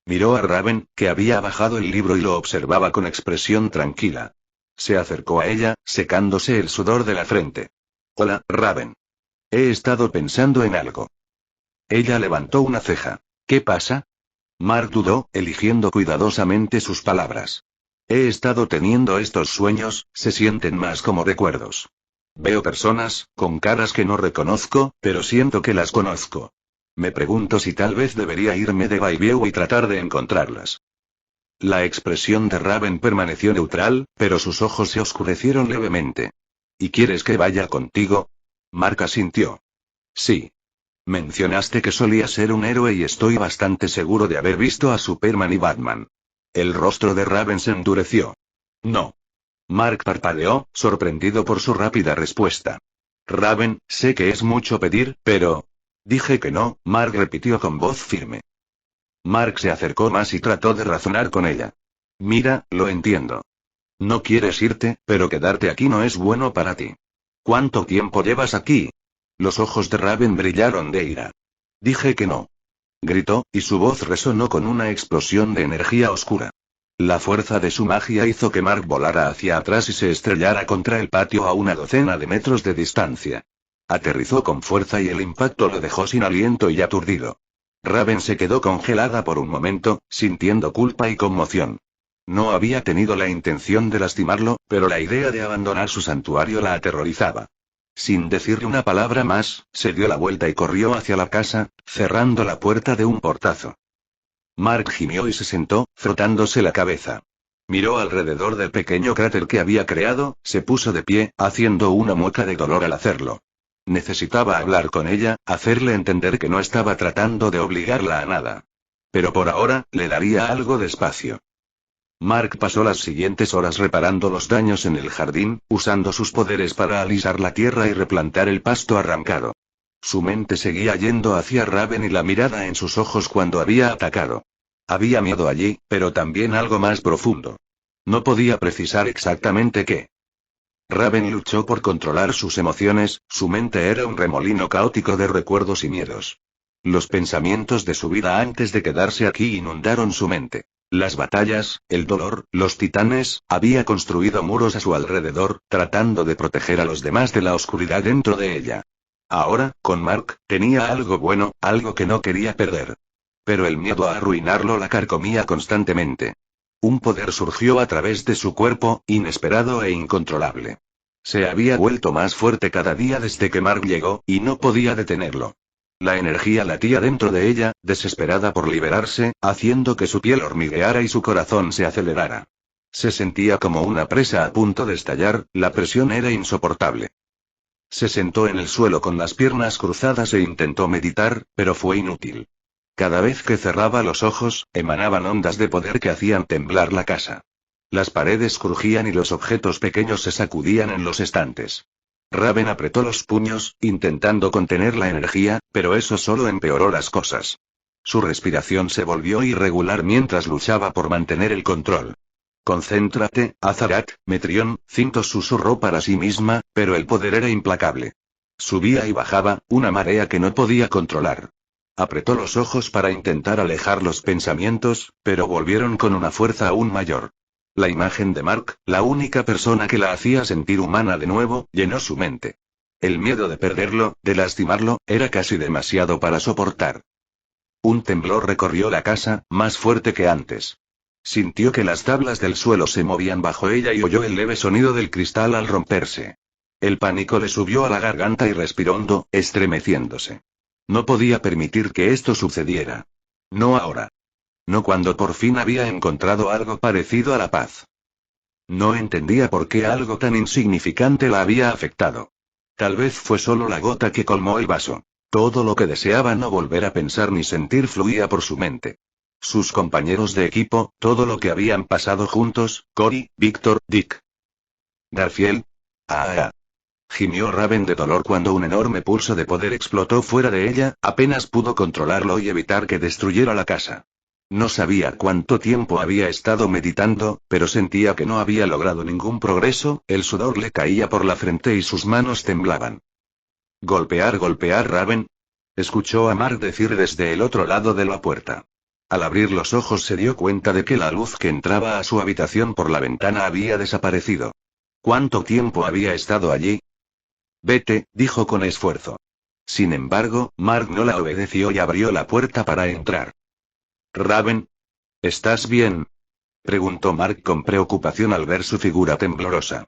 Miró a Raven, que había bajado el libro y lo observaba con expresión tranquila. Se acercó a ella, secándose el sudor de la frente. Hola, Raven. He estado pensando en algo. Ella levantó una ceja. ¿Qué pasa? Mark dudó, eligiendo cuidadosamente sus palabras. He estado teniendo estos sueños, se sienten más como recuerdos. Veo personas, con caras que no reconozco, pero siento que las conozco. Me pregunto si tal vez debería irme de Baibieu y tratar de encontrarlas. La expresión de Raven permaneció neutral, pero sus ojos se oscurecieron levemente. ¿Y quieres que vaya contigo? Mark asintió. Sí. Mencionaste que solía ser un héroe y estoy bastante seguro de haber visto a Superman y Batman. El rostro de Raven se endureció. No. Mark parpadeó, sorprendido por su rápida respuesta. Raven, sé que es mucho pedir, pero... Dije que no, Mark repitió con voz firme. Mark se acercó más y trató de razonar con ella. Mira, lo entiendo. No quieres irte, pero quedarte aquí no es bueno para ti. ¿Cuánto tiempo llevas aquí? Los ojos de Raven brillaron de ira. Dije que no. Gritó, y su voz resonó con una explosión de energía oscura. La fuerza de su magia hizo que Mark volara hacia atrás y se estrellara contra el patio a una docena de metros de distancia. Aterrizó con fuerza y el impacto lo dejó sin aliento y aturdido. Raven se quedó congelada por un momento, sintiendo culpa y conmoción. No había tenido la intención de lastimarlo, pero la idea de abandonar su santuario la aterrorizaba. Sin decirle una palabra más, se dio la vuelta y corrió hacia la casa, cerrando la puerta de un portazo. Mark gimió y se sentó, frotándose la cabeza. Miró alrededor del pequeño cráter que había creado, se puso de pie, haciendo una mueca de dolor al hacerlo. Necesitaba hablar con ella, hacerle entender que no estaba tratando de obligarla a nada. Pero por ahora, le daría algo de espacio. Mark pasó las siguientes horas reparando los daños en el jardín, usando sus poderes para alisar la tierra y replantar el pasto arrancado. Su mente seguía yendo hacia Raven y la mirada en sus ojos cuando había atacado. Había miedo allí, pero también algo más profundo. No podía precisar exactamente qué. Raven luchó por controlar sus emociones, su mente era un remolino caótico de recuerdos y miedos. Los pensamientos de su vida antes de quedarse aquí inundaron su mente. Las batallas, el dolor, los titanes, había construido muros a su alrededor, tratando de proteger a los demás de la oscuridad dentro de ella. Ahora, con Mark, tenía algo bueno, algo que no quería perder. Pero el miedo a arruinarlo la carcomía constantemente. Un poder surgió a través de su cuerpo, inesperado e incontrolable. Se había vuelto más fuerte cada día desde que Mark llegó, y no podía detenerlo. La energía latía dentro de ella, desesperada por liberarse, haciendo que su piel hormigueara y su corazón se acelerara. Se sentía como una presa a punto de estallar, la presión era insoportable. Se sentó en el suelo con las piernas cruzadas e intentó meditar, pero fue inútil. Cada vez que cerraba los ojos, emanaban ondas de poder que hacían temblar la casa. Las paredes crujían y los objetos pequeños se sacudían en los estantes. Raven apretó los puños, intentando contener la energía, pero eso solo empeoró las cosas. Su respiración se volvió irregular mientras luchaba por mantener el control. «Concéntrate, Azarat, Metrión», Cinto susurró para sí misma, pero el poder era implacable. Subía y bajaba, una marea que no podía controlar. Apretó los ojos para intentar alejar los pensamientos, pero volvieron con una fuerza aún mayor. La imagen de Mark, la única persona que la hacía sentir humana de nuevo, llenó su mente. El miedo de perderlo, de lastimarlo, era casi demasiado para soportar. Un temblor recorrió la casa, más fuerte que antes. Sintió que las tablas del suelo se movían bajo ella y oyó el leve sonido del cristal al romperse. El pánico le subió a la garganta y respiró hondo, estremeciéndose. No podía permitir que esto sucediera. No ahora. No cuando por fin había encontrado algo parecido a la paz. No entendía por qué algo tan insignificante la había afectado. Tal vez fue solo la gota que colmó el vaso. Todo lo que deseaba no volver a pensar ni sentir fluía por su mente. Sus compañeros de equipo, todo lo que habían pasado juntos, Cory, Víctor, Dick. Garfield. Gimió Raven de dolor cuando un enorme pulso de poder explotó fuera de ella, apenas pudo controlarlo y evitar que destruyera la casa. No sabía cuánto tiempo había estado meditando, pero sentía que no había logrado ningún progreso, el sudor le caía por la frente y sus manos temblaban. Golpear, Raven. Escuchó a Mark decir desde el otro lado de la puerta. Al abrir los ojos se dio cuenta de que la luz que entraba a su habitación por la ventana había desaparecido. ¿Cuánto tiempo había estado allí? Vete, dijo con esfuerzo. Sin embargo, Mark no la obedeció y abrió la puerta para entrar. Raven. ¿Estás bien?, preguntó Mark con preocupación al ver su figura temblorosa.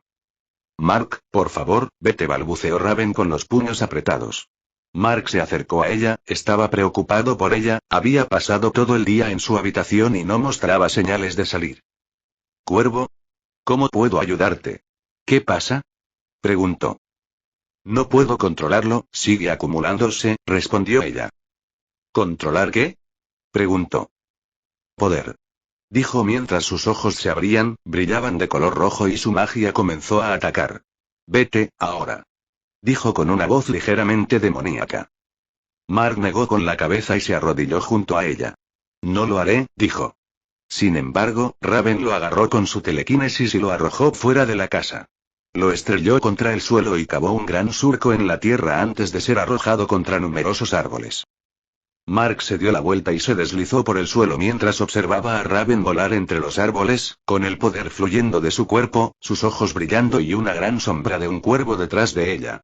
Mark, por favor, vete, balbuceó Raven con los puños apretados. Mark se acercó a ella, estaba preocupado por ella, había pasado todo el día en su habitación y no mostraba señales de salir. Cuervo. ¿Cómo puedo ayudarte? ¿Qué pasa?, preguntó. No puedo controlarlo, sigue acumulándose, respondió ella. ¿Controlar qué?, preguntó. Poder. Dijo mientras sus ojos se abrían, brillaban de color rojo y su magia comenzó a atacar. Vete, ahora. Dijo con una voz ligeramente demoníaca. Mark negó con la cabeza y se arrodilló junto a ella. No lo haré, dijo. Sin embargo, Raven lo agarró con su telequinesis y lo arrojó fuera de la casa. Lo estrelló contra el suelo y cavó un gran surco en la tierra antes de ser arrojado contra numerosos árboles. Mark se dio la vuelta y se deslizó por el suelo mientras observaba a Raven volar entre los árboles, con el poder fluyendo de su cuerpo, sus ojos brillando y una gran sombra de un cuervo detrás de ella.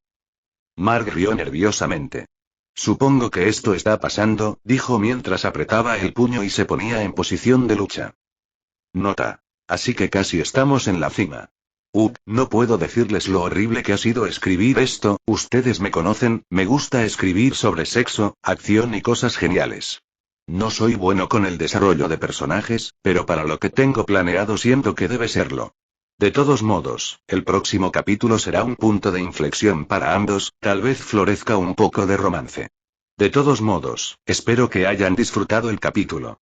Mark rió nerviosamente. Supongo que esto está pasando, dijo mientras apretaba el puño y se ponía en posición de lucha. Nota. Así que casi estamos en la cima. No puedo decirles lo horrible que ha sido escribir esto, ustedes me conocen, me gusta escribir sobre sexo, acción y cosas geniales. No soy bueno con el desarrollo de personajes, pero para lo que tengo planeado siento que debe serlo. De todos modos, el próximo capítulo será un punto de inflexión para ambos, tal vez florezca un poco de romance. De todos modos, espero que hayan disfrutado el capítulo.